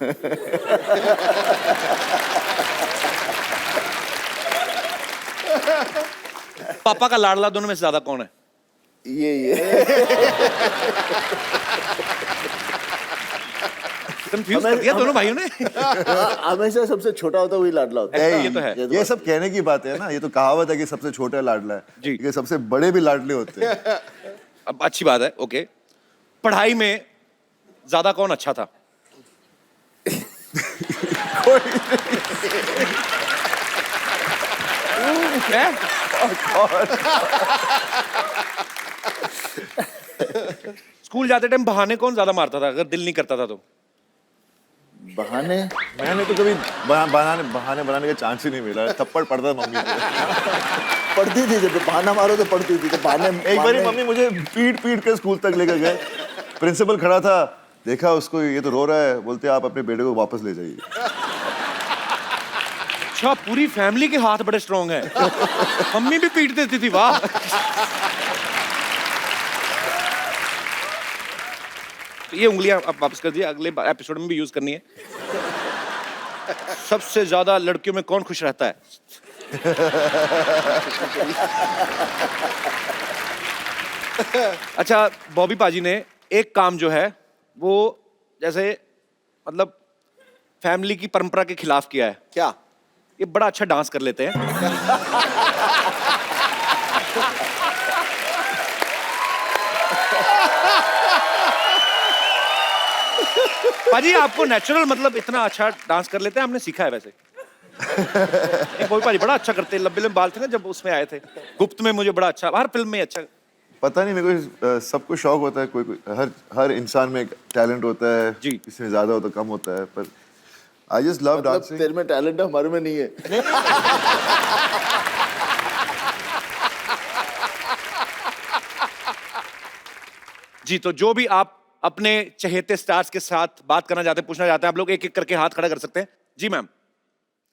पापा का लाडला दोनों में से ज्यादा कौन है? ये कंफ्यूज कर दिया दोनों भाइयों ने। हमेशा सबसे छोटा होता है वही लाडला होता है। ये तो है। ये सब कहने की बात है ना, ये तो कहावत है कि सबसे छोटा लाडला है जी। कि सबसे बड़े भी लाडले होते हैं। अब अच्छी बात है। ओके। पढ़ाई में ज्यादा कौन अच्छा था? स्कूल जाते टाइम बहाने कौन ज्यादा मारता था अगर दिल नहीं करता था तो? बहाने? मैंने तो कभी बहाने बनाने का चांस ही नहीं मिला। थप्पड़ पड़ता था मम्मी से। पढ़ती थी, जब बहाना मारो तो पढ़ती थी, तो बहाने एक बार मम्मी मुझे पीट के स्कूल तक लेकर गए। प्रिंसिपल खड़ा था, देखा उसको, ये तो रो रहा है, बोलते आप अपने बेटे को वापस ले जाइए। अच्छा, पूरी फैमिली के हाथ बड़े स्ट्रॉन्ग हैं। मम्मी भी पीट देती थी, वाह। ये उंगलियां आप वापस कर दिए, अगले एपिसोड में भी यूज करनी है। सबसे ज्यादा लड़कियों में कौन खुश रहता है? अच्छा, बॉबी पाजी ने एक काम जो है वो जैसे मतलब फैमिली की परंपरा के खिलाफ किया है। क्या? ये बड़ा अच्छा डांस कर लेते हैं। पाजी, आपको नेचुरल मतलब इतना अच्छा डांस कर लेते हैं, हमने सीखा है वैसे। पाजी बड़ा अच्छा करते हैं, लंबे लंबे बाल थे ना जब उसमें आए थे गुप्त में, मुझे बड़ा अच्छा, हर फिल्म में अच्छा। पता नहीं, मेरे को सबको शौक होता है, कोई हर इंसान में एक टैलेंट होता है जी। किसी में ज्यादा होता कम होता है, पर आई जस्ट लव डांसिंग। तेरे में टैलेंट है, हमारे में नहीं है। जी, तो जो भी आप अपने चहेते स्टार्स के साथ बात करना चाहते हैं, पूछना चाहते हैं, आप लोग एक एक करके हाथ खड़ा कर सकते हैं। जी मैम,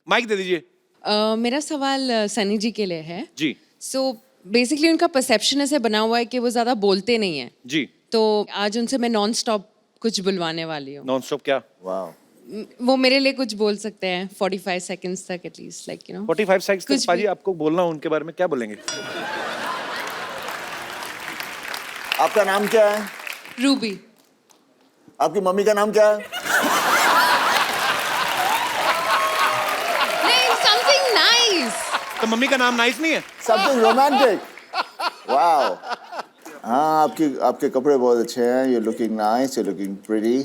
माइक दे दीजिए। मेरा सवाल सनी जी के लिए है। जी। सो बेसिकली उनका परसेप्शन ऐसे बना हुआ है कि वो ज्यादा बोलते नहीं है। जी। तो आज उनसे मैं नॉन स्टॉप कुछ बुलवाने वाली हूँ। नॉन स्टॉप क्या? वाह। वो मेरे लिए कुछ बोल सकते हैं 45 सेकंड्स तक at least, like you know. 45 seconds तक पाजी आपको बोलना, उनके बारे में क्या बोलेंगे? आपका नाम क्या है? रूबी। आपकी मम्मी का नाम क्या है? नहीं, समथिंग नाइस। तो मम्मी का नाम नाइस नहीं है? Something romantic. वाओ। हाँ, आपके कपड़े बहुत अच्छे हैं। You're looking nice, you're looking pretty.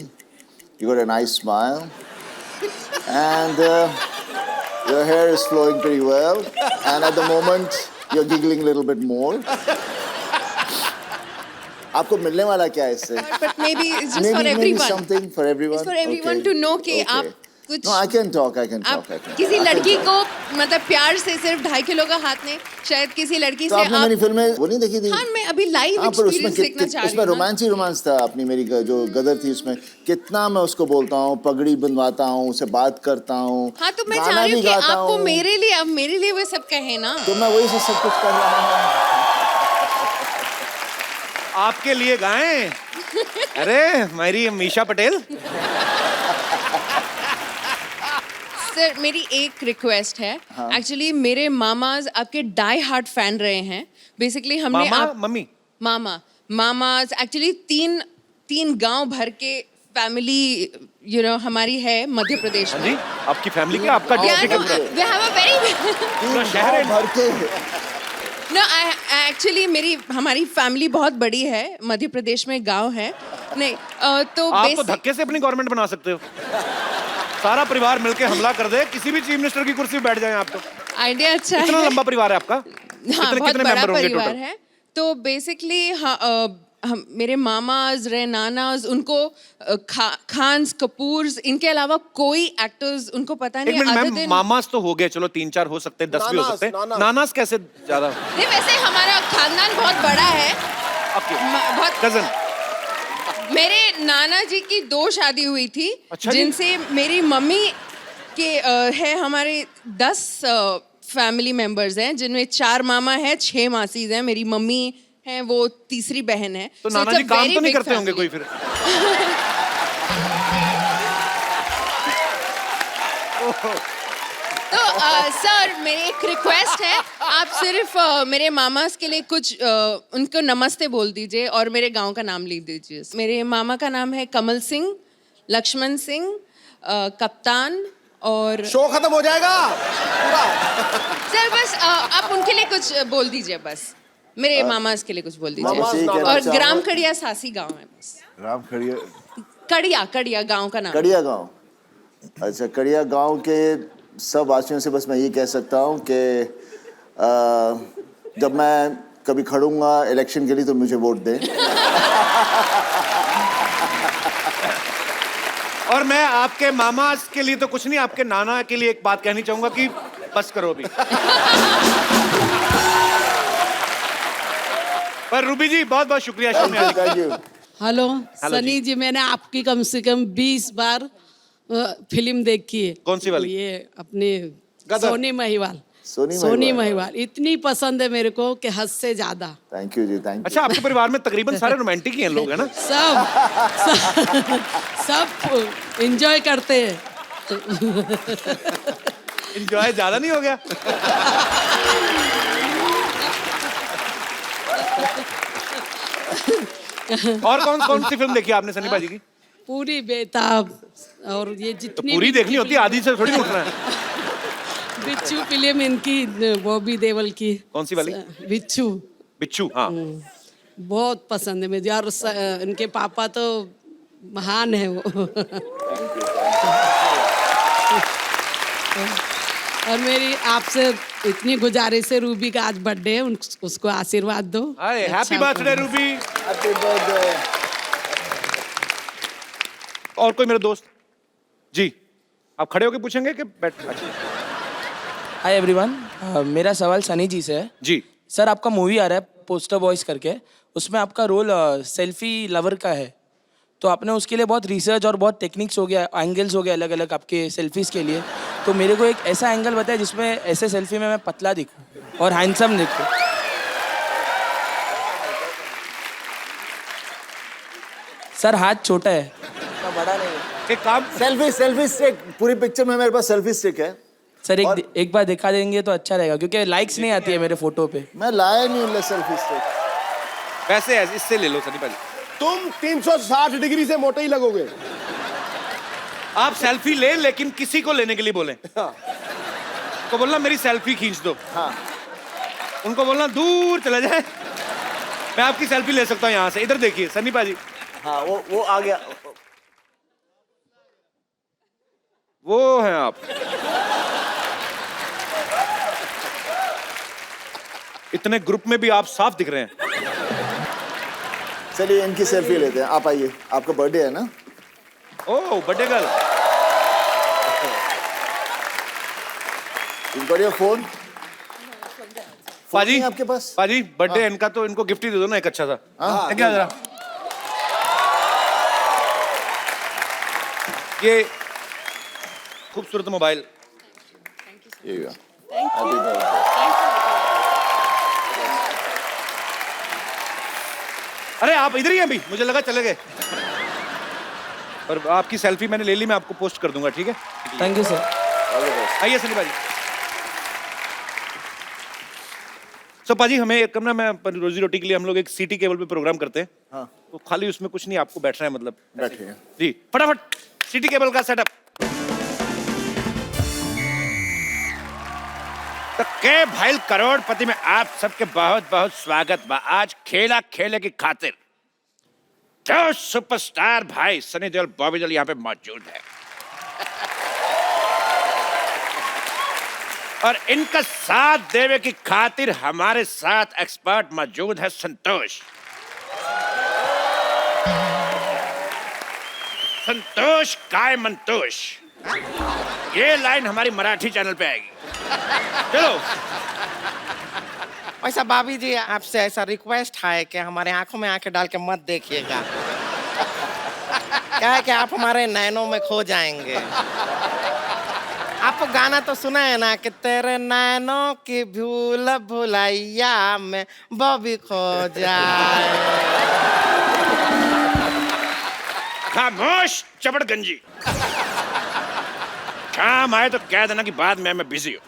You got a nice smile. And your hair is flowing pretty well. And at the moment, you're giggling a little bit more. आपको मिलने वाला क्या है इससे? But maybe it's just for everyone. Maybe something for everyone. It's for everyone to know कि आप कुछ। No, I can talk. आप किसी लड़की को मतलब प्यार से सिर्फ 2.5 किलो का हाथ नहीं, शायद किसी लड़की तो से आपने मेरी फिल्म में वो नहीं देखी थी? हाँ, मैं अभी लाइव हाँ, पर एक्सपीरियंस देखना चाह रही उसमें हूँ। रोमांस था। अपनी मेरी जो गदर थी उसमें कितना मैं उसको बोलता हूँ, पगड़ी बंधवाता हूँ, उसे बात करता हूँ। हाँ, तो मैं चाह रही हूँ कि आपको मेरे लिए वो सब कहे ना। तो मैं वही से सब कुछ कर रहा हूँ। आपके लिए गाएं? अरे मेरी मीशा पटेल। सर, मेरी एक रिक्वेस्ट है। एक्चुअली मेरे मामाज आपके डाई हार्ट फैन रहे हैं। बेसिकली हमने मम्मी मामाज एक्चुअली तीन गांव भर के फैमिली हमारी है मध्य प्रदेश में। जी, आपकी फैमिली क्या? आपका डिस्ट्रिक्ट है? We have a very पूरा शहर भर के। No, एक्चुअली हमारी फैमिली बहुत बड़ी है, मध्य प्रदेश में गांव है। नहीं तो आप तो धक्के से अपनी गवर्नमेंट बना सकते हो। सारा परिवार मिलके हमला कर दे, किसी भी चीफ मिनिस्टर की कुर्सी पे बैठ जाएं आप तो। आइडिया अच्छा है। कितना लंबा परिवार है आपका? हाँ, बहुत बड़ा परिवार है। तो बेसिकली मेरे मामाज रहे, नानाज, उनको खान्स, कपूर्स, इनके अलावा कोई एक्टर्स उनको पता नहीं। एक मिनट, मामाज तो हो गए, चलो 3-4 हो सकते हैं, 10 भी हो सकते हैं। नानाज कैसे ज्यादा? नहीं, वैसे हमारा खानदान बहुत बड़ा है। बहुत कजन। मेरे नाना जी की 2 शादी हुई थी। अच्छा, जिनसे मेरी मम्मी के है हमारे 10 फैमिली मेंबर्स हैं, जिनमें 4 मामा हैं, 6 मासीज हैं। मेरी मम्मी है वो तीसरी बहन है। तो नाना जी काम तो नहीं करते होंगे कोई फिर? तो सर, मेरी एक रिक्वेस्ट है, आप सिर्फ मेरे मामास के लिए कुछ उनको नमस्ते बोल दीजिए और मेरे गांव का नाम लिख दीजिए। मेरे मामा का नाम है कमल सिंह, लक्ष्मण सिंह, कप्तान और। शो खत्म हो जाएगा सर बस आप उनके लिए कुछ बोल दीजिए, बस मेरे मामास के लिए कुछ बोल दीजिए। और ग्राम कड़िया सासी गांव है बस। राम कड़िया गांव का नाम। कड़िया गांव। अच्छा, कड़िया गांव के सब वासियों से बस मैं ये कह सकता हूँ कि जब मैं कभी खड़ूंगा इलेक्शन के लिए तो मुझे वोट दें। और मैं आपके मामा के लिए तो कुछ नहीं, आपके नाना के लिए एक बात कहनी चाहूंगा कि बस करो अभी। पर रूबी जी बहुत बहुत शुक्रिया। Thank you. हेलो सनी जी, मैंने आपकी कम से कम 20 बार फिल्म देखी है। कौन सी वाली? ये अपनी गदर। सोनी महिवाल। सोनी महिवाल इतनी पसंद है मेरे को कि हद से ज्यादा। Thank you ji, thank you. अच्छा, आपके परिवार में तकरीबन सारे रोमांटिक ही हैं लोग, है ना? सब एंजॉय करते हैं। एंजॉय ज्यादा नहीं हो गया? और कौन कौन सी फिल्म देखी आपने सनी भाजी की? पूरी बेताब और ये तो जितनी पूरी देखनी होती है, आधी से थोड़ी उठना है। बिच्छू फिल्म इनकी, बॉबी देओल की। कौन सी वाली? बिच्छू। बिच्छू, हाँ। बहुत पसंद है मुझे, और इनके पापा तो महान है वो। और मेरी आपसे इतनी गुजारिश है, रूबी का आज बर्थडे है, उसको आशीर्वाद दो। Happy birthday Ruby. Happy birthday. और कोई मेरे दोस्त? जी, आप खड़े होके पूछेंगे कि बैठ? हाय एवरीवन, मेरा सवाल सनी जी से है। जी सर, आपका मूवी आ रहा है पोस्टर बॉयज करके, उसमें आपका रोल सेल्फी लवर का है, तो आपने उसके लिए बहुत रिसर्च और बहुत टेक्निक्स हो गया, एंगल्स हो गए अलग अलग आपके सेल्फीज के लिए, तो मेरे को एक ऐसा एंगल बताया जिसमें ऐसे सेल्फी में मैं पतला दिखूं और हैंडसम दिखूं। सर हाथ छोटा है, बड़ा नहीं है। एक काम, सेल्फी स्टिक, पूरी पिक्चर में मेरे पास सेल्फी स्टिक है। सर एक बार दिखा देंगे तो अच्छा रहेगा, क्योंकि लाइक्स नहीं आती है मेरे फोटो पे। मैं लाया नहीं हूँ सेल्फी स्टिक। वैसे इससे ले लो सनी भाजी। तुम 360 डिग्री से मोटे ही लगोगे। आप सेल्फी ले, लेकिन किसी को लेने के लिए बोलें। तो बोलना मेरी सेल्फी खींच दो। हाँ। उनको बोलना दूर चला जाए, मैं आपकी सेल्फी ले सकता हूँ यहाँ से। इधर देखिए सनी भाजी। हाँ, वो आ गया। वो हैं आप। इतने ग्रुप में भी आप साफ दिख रहे हैं। चलिए इनकी सेल्फी लेते हैं, आप आइए। आपका बर्थडे है ना? ओह, बर्थडे गर्ल। इनको ये फोन पाजी आपके पास? पाजी बर्थडे है इनका, तो इनको गिफ्ट ही दे दो ना एक अच्छा सा। हाँ, क्या जरा ये खूबसूरत mobile. Here you go. Happy birthday. अरे आप इधर ही हैं अभी, मुझे लगा चले गए। और आपकी सेल्फी मैंने ले ली, मैं आपको पोस्ट कर दूंगा, ठीक है? Thank you sir. आइए सनी भाजी। सो पाजी, हमें एक करना, मैं रोजी रोटी के लिए हम लोग एक सिटी केबल पे प्रोग्राम करते हैं। हाँ। तो खाली उसमें कुछ नहीं, आपको बैठना है, मतलब बैठिए। जी फटाफट सिटी केबल का सेटअप। तो के भाई करोड़पति में आप सबके बहुत बहुत स्वागत बा। आज खेला खेले की खातिर जो सुपरस्टार भाई सनी देओल, बॉबी देओल यहाँ पे मौजूद है, और इनका साथ देवे की खातिर हमारे साथ एक्सपर्ट मौजूद है संतोष। संतोष काय मंतोष, ये लाइन हमारी मराठी चैनल पे आएगी। चलो। वैसा भाभी जी, आपसे ऐसा रिक्वेस्ट है कि हमारे आंखों में आंखें डाल के मत देखिएगा। क्या है कि आप हमारे नैनों में खो जाएंगे। आपको गाना तो सुना है ना कि तेरे नैनों की भूल भुलैया में बॉबी खो जाए। खामोश चपड़गंजी। काम आए तो कह देना कि बाद में मैं बिजी हूँ।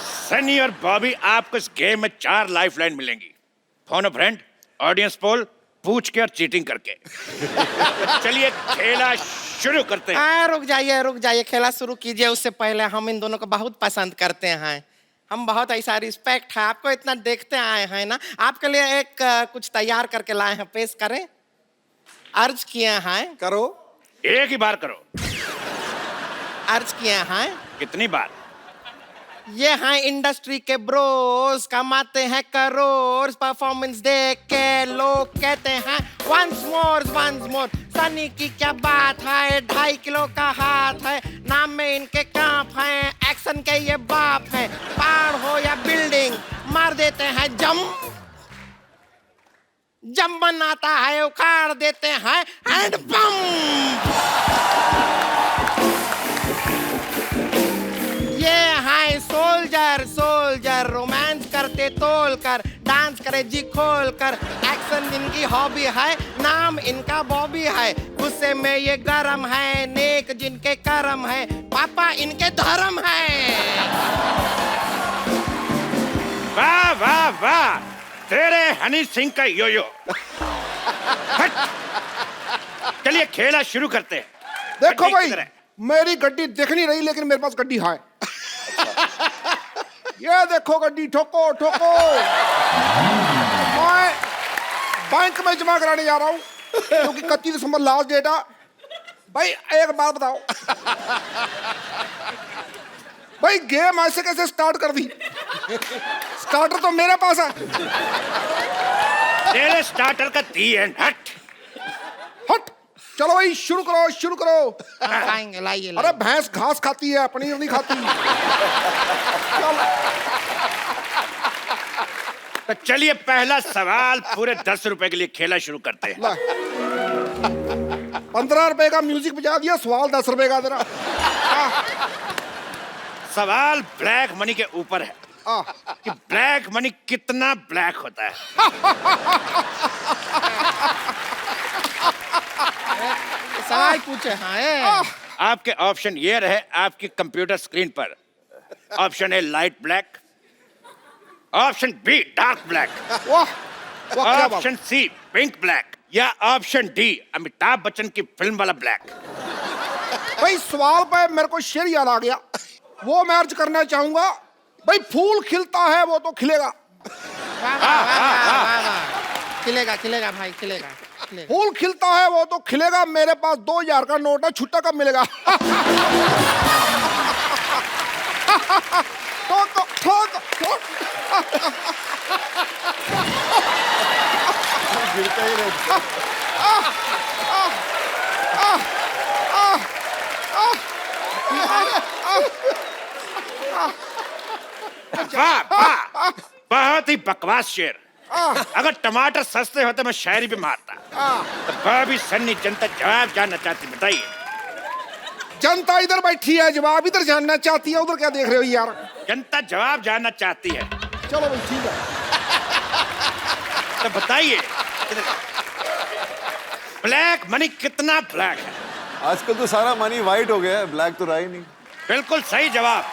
सनी और बॉबी, आपको इस गेम में 4 लाइफलाइन मिलेंगी। फोन अ फ्रेंड, ऑडियंस पोल, पूछ के और चीटिंग करके। चलिए खेला शुरू करते हैं। रुक जाइए, खेला शुरू कीजिए। उससे पहले हम इन दोनों को बहुत पसंद करते हैं, हम बहुत ऐसा रिस्पेक्ट है, आपको इतना देखते आए हैं ना। आपके लिए एक कुछ तैयार करके लाए हैं, पेश करें। अर्ज किए हैं। करो। एक ही बार करो। अर्ज किए हैं। कितनी बार? ये हैं इंडस्ट्री के ब्रोस, कमाते हैं करोड़, परफॉर्मेंस देख के लोग कहते हैं वंस मोर सनी की क्या बात है, 2.5 किलो का हाथ है, नाम में इनके कांप है, एक्शन के ये बाप है, पहाड़ हो या बिल्डिंग मार देते हैं जम, जम बनाता है उखाड़ देते हैं हैंड पंप। ये है सोल्जर, सोल्जर रोमांस करते तोल कर, डांस करे जी खोल कर, एक्शन जिनकी हॉबी है, नाम इनका बॉबी है, गुस्से में ये गरम है, नेक जिनके करम है, पापा इनके धर्म है। वाह वाह वाह, तेरे हनी सिंह का योयो। हट। चलिए खेला शुरू करते हैं। देखो गड्डी भाई, किधर है? मेरी गड्डी दिख नहीं रही लेकिन मेरे पास गड्डी है। ये देखो गड्डी, ठोको ठोको। मैं बैंक में जमा कराने जा रहा हूँ क्योंकि 31 दिसंबर लास्ट डेट है। भाई एक बात बताओ, भाई गेम ऐसे कैसे स्टार्ट कर दी? स्टार्टर तो मेरे पास है। तेरे स्टार्टर का दी एंड हट। हट, चलो भाई शुरू करो शुरू करो। खाएंगे, लाइए अरे भैंस घास खाती है, पनीर नहीं खाती। तो चलिए पहला सवाल पूरे 10 रुपए के लिए खेला शुरू करते हैं। 15 रुपए का म्यूजिक बजा दिया, सवाल 10 रुपए का तेरा। सवाल ब्लैक मनी के ऊपर है कि ब्लैक मनी कितना ब्लैक होता है। सवाल पूछे। हाँ, आपके ऑप्शन ये रहे आपकी कंप्यूटर स्क्रीन पर। Option A light black, option B dark black, option C pink black, या ऑप्शन डी अमिताभ बच्चन की फिल्म वाला ब्लैक। भाई सवाल पे मेरे को शेर याद आ गया, वो मैं अर्ज करना चाहूंगा। भाई फूल खिलता है वो तो खिलेगा। खिलेगा खिलेगा भाई, खिलेगा। फूल खिलता है वो तो खिलेगा, मेरे पास 2000 का नोट है, छुट्टा कब मिलेगा? ठोक ठोक ठोक। गिरता ही रहता। वाह वाह, बहुत ही बकवास शेर। अगर टमाटर सस्ते होते मैं शायरी भी मारता। तो बॉबी सन्नी जनता जवाब जानना चाहती, बताइए। जनता इधर बैठी है, जवाब इधर जानना चाहती है, उधर क्या देख रहे हो यार? जनता जवाब जानना चाहती है। चलो भाई ठीक है, तो बताइए ब्लैक मनी कितना ब्लैक है? आजकल तो सारा मनी वाइट हो गया है, ब्लैक तो रहा ही नहीं। बिल्कुल सही जवाब।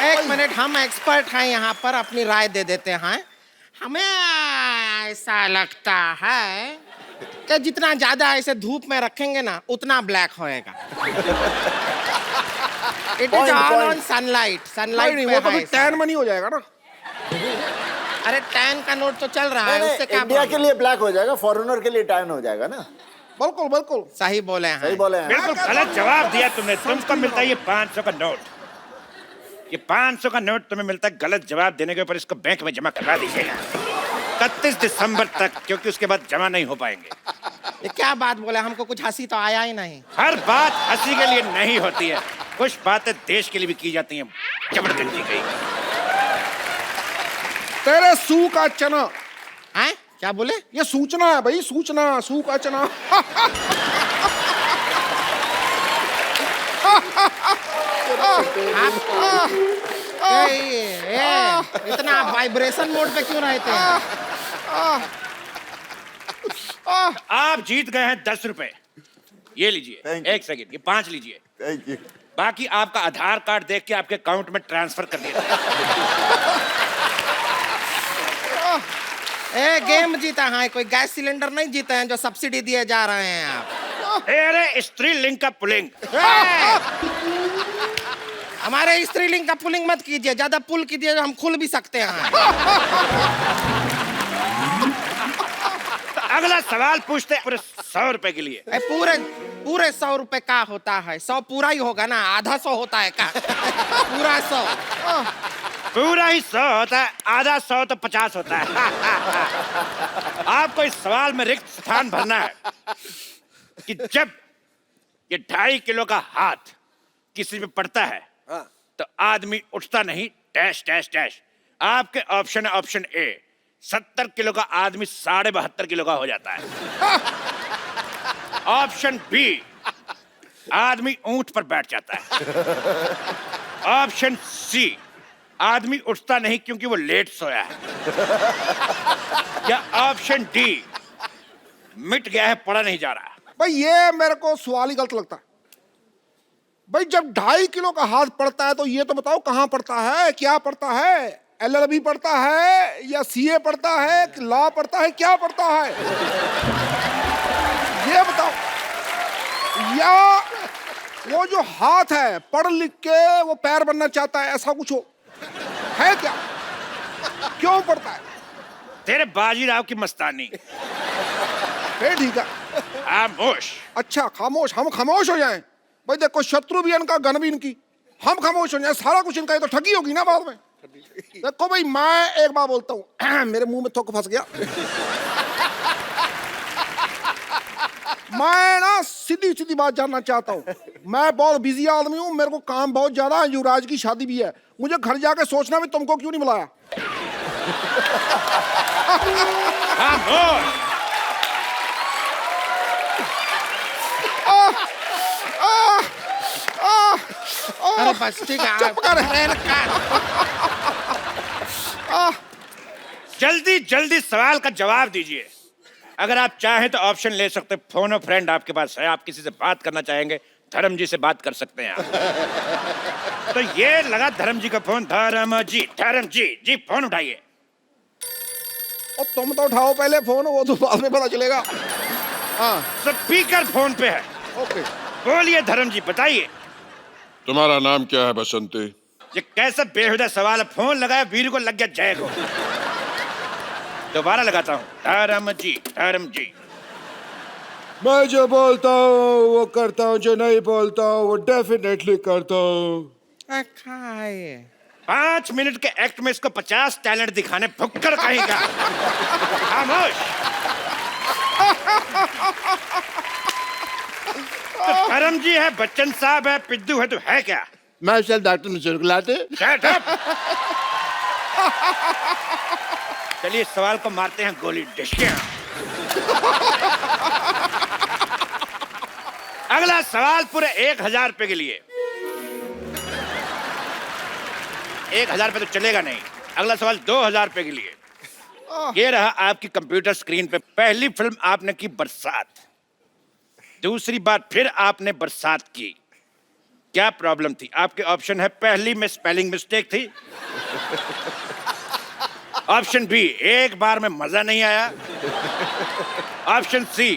एक मिनट, हम एक्सपर्ट हैं यहाँ पर, अपनी राय दे देते हैं। हमें ऐसा लगता है कि जितना ज्यादा ऐसे धूप में रखेंगे ना उतना ब्लैक होएगा। It is all on sunlight. Sunlight नहीं वो तो फिर टैन मनी हो जाएगा ना। अरे टैन का नोट तो चल रहा है, उससे क्या इंडिया के लिए ब्लैक हो जाएगा, फॉरेनर के लिए टैन हो जाएगा ना। बिल्कुल बिल्कुल सही बोले हैं। सही बोले हैं। बिल्कुल गलत जवाब दिया तुमने। तुमको मिलता है ये 500 का नोट। ये 500 का नोट तुम्हें मिलता है गलत जवाब देने के ऊपर। इसको बैंक में जमा करवा दीजिएगा 31 दिसंबर तक, क्योंकि उसके बाद जमा नहीं हो पाएंगे। ये क्या बात बोले, हमको कुछ हंसी तो आया ही नहीं। हर बात हंसी के लिए नहीं होती है, कुछ बातें देश के लिए भी की जाती हैं। जबरदस्ती गई। तेरे सू का चना हैं? क्या बोले? ये सूचना है भाई, सूचना, सू का चना। इतना वाइब्रेशन मोड पे क्यों रहते हैं? आप जीत गए हैं 10 रुपए। ये लीजिए। एक सेकंड, ये 5 लीजिए। Thank you. बाकी आपका आधार कार्ड देख के आपके अकाउंट में ट्रांसफर कर दिया। गेम जीता है, कोई गैस सिलेंडर नहीं जीते हैं जो सब्सिडी दिए जा रहे हैं आप। अरे स्त्रीलिंग का पुलिंग। हमारे स्त्रीलिंग का पुलिंग मत कीजिए, ज्यादा पुल कीजिए हम खुल भी सकते हैं। अगला सवाल पूछते हैं पूरे 100 रुपए के लिए। पूरे 100 रुपए का होता है? 100 पूरा ही होगा ना, आधा 100 होता है का? पूरा 100। पूरा ही 100 होता है, आधा 100 तो 50 होता है। आपको इस सवाल में रिक्त स्थान भरना है कि जब ये 2.5 किलो का हाथ किसी पे पड़ता है तो आदमी उठता नहीं, डैश डैश डैश। आपके ऑप्शन है ऑप्शन ए, 70 किलो का आदमी 72.5 किलो का हो जाता है। ऑप्शन बी, आदमी ऊंट पर बैठ जाता है। ऑप्शन सी, आदमी उठता नहीं क्योंकि वो लेट सोया है। या ऑप्शन डी, मिट गया है, पड़ा नहीं जा रहा। भाई ये मेरे को सवाल ही गलत लगता है। भाई जब 2.5 किलो का हाथ पड़ता है तो ये तो बताओ कहाँ पड़ता है, क्या पड़ता है? LLB पड़ता है या CA पड़ता है, लॉ पड़ता है, क्या पड़ता है? ये बताओ। या वो जो हाथ है पढ़ लिख के वो पैर बनना चाहता है, ऐसा कुछ हो है क्या? क्यों पड़ता है? तेरे बाजीराव की मस्तानी। फिर ठीक है, खामोश। अच्छा खामोश, हम खामोश हो जाएं? भाई देखो, शत्रु भी इनका, गन भी इनकी, हम खामोश हो जाएं, सारा कुछ इनका, ये तो ठगी होगी ना बाद में। देखो भाई, मैं एक बात बोलता हूँ, मेरे मुंह में थूक फंस गया। मैं ना सीधी सीधी बात जानना चाहता हूँ। मैं बहुत बिजी आदमी हूँ, मेरे को काम बहुत ज्यादा है, युवराज की शादी भी है, मुझे घर जाके सोचना भी तुमको क्यों नहीं बुलाया। अरे बस ठीक है, चुप कर। जल्दी जल्दी सवाल का जवाब दीजिए। अगर आप चाहें तो ऑप्शन ले सकते, फोन और फ्रेंड आपके पास है, आप किसी से बात करना चाहेंगे, धर्म जी से बात कर सकते हैं आप। तो ये लगा धर्म जी का फोन। धर्म जी जी फोन उठाइए। और तुम तो उठाओ पहले फोन, वो तो बाद में पता चलेगा। हाँ, स्पीकर फोन पे है। ओके, बोलिए धर्म जी, बताइए। तुम्हारा नाम क्या है बसंती? ये कैसा बेहुदा सवाल है? फोन लगाया, वीर को लग गया जय को। दोबारा लगाता हूँ। धर्म जी। मैं जो बोलता हूँ वो करता हूँ, जो नहीं बोलता हूँ वो डेफिनेटली करता हूँ। 5 मिनट के एक्ट में इसको 50 टैलेंट दिखाने, भुक्कर कहेगा। खामोश। तो धर्म जी है, बच्चन साहब है, पिद्दू है, तो है क्या? मैं चल डॉक्टर मिश्र को लाते। Shut up! चलिए सवाल को मारते हैं गोली। डिशकियां। अगला सवाल पूरे 1000 रुपए के लिए। 1000 रुपए तो चलेगा नहीं। अगला सवाल 2000 रुपए के लिए। ये रहा आपकी कंप्यूटर स्क्रीन पे। पहली फिल्म आपने की बरसात, दूसरी बार फिर आपने बरसात की, क्या प्रॉब्लम थी? आपके ऑप्शन है, पहली में स्पेलिंग मिस्टेक थी। ऑप्शन बी, एक बार में मजा नहीं आया। ऑप्शन सी,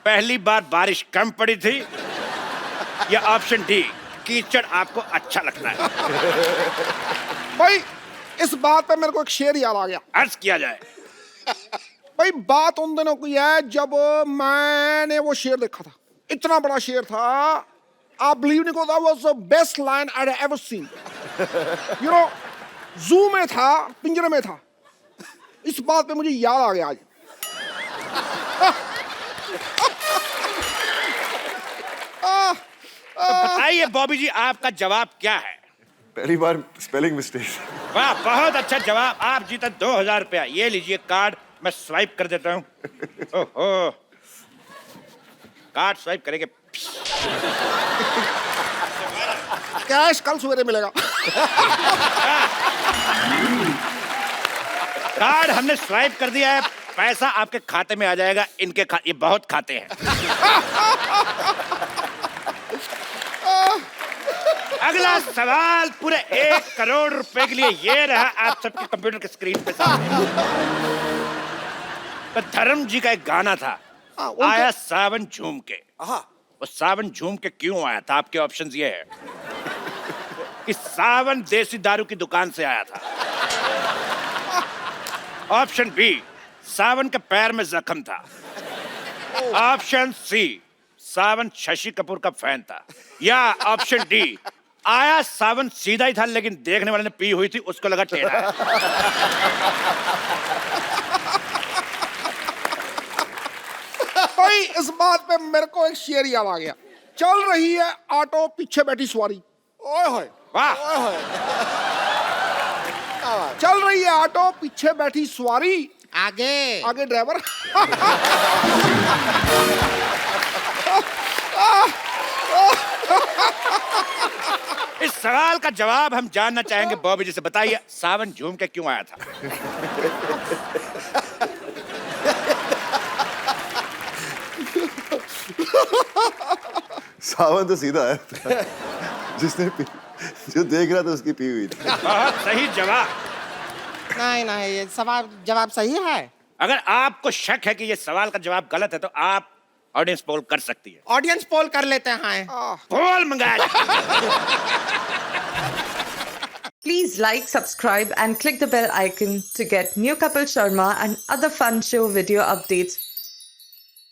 पहली बार बारिश कम पड़ी थी। या ऑप्शन डी, कीचड़ आपको अच्छा लगता है। भाई इस बात पे मेरे को एक शेर याद आ गया, अर्ज किया जाए। भाई बात उन दिनों की है जब मैंने वो शेर देखा था, इतना बड़ा शेर था, आप बिलीव नहीं करो, was the best line I have ever seen. You know, जू में था, पिंजरे में था। इस बात पे मुझे याद आ गया आज। तो बताइए बॉबी जी, आपका जवाब क्या है? पहली बार स्पेलिंग मिस्टेक। वाह, बहुत अच्छा जवाब। आप जीते 2000 रुपया। ये लीजिए कार्ड, मैं स्वाइप कर देता हूँ। ओहो, कार्ड स्वाइप करेंगे। कैश कल सवेरे मिलेगा। कार्ड हमने स्वाइप कर दिया है, पैसा आपके खाते में आ जाएगा। इनके ये बहुत खाते हैं। अगला सवाल पूरे 1 करोड़ रुपए के लिए। ये रहा आप सबके कंप्यूटर के स्क्रीन पे सामने। तो धर्म जी का एक गाना था, आया सावन झूम के। वो सावन झूम के क्यों आया था? आपके ऑप्शंस ये है कि सावन देसी दारू की दुकान से आया था। ऑप्शन बी, सावन के पैर में जख्म था। ऑप्शन सी, सावन शशि कपूर का फैन था। या ऑप्शन डी, आया सावन सीधा ही था, लेकिन देखने वाले ने पी हुई थी, उसको लगा टेढ़ा। भाई इस बात पे मेरे को एक शेर याद आ गया। चल रही है ऑटो, पीछे बैठी सवारी। ओए होए, वाह। ओए होए। चल रही है ऑटो, पीछे बैठी सवारी, आगे आगे ड्राइवर। इस सवाल का जवाब हम जानना चाहेंगे बॉबी जी से। बताइए, सावन झूम के क्यों आया था? सावन तो सीधा है। जो देख रहा था उसकी पी हुई थी। बहुत सही जवाब। नहीं नहीं, ये सवाल जवाब सही है। अगर आपको शक है कि ये सवाल का जवाब गलत है तो आप ऑडियंस पोल कर सकती है। ऑडियंस पोल कर लेते हैं। पोल मंगाया। Please like, subscribe and click the bell icon to get new Kapil Sharma and other fun show video updates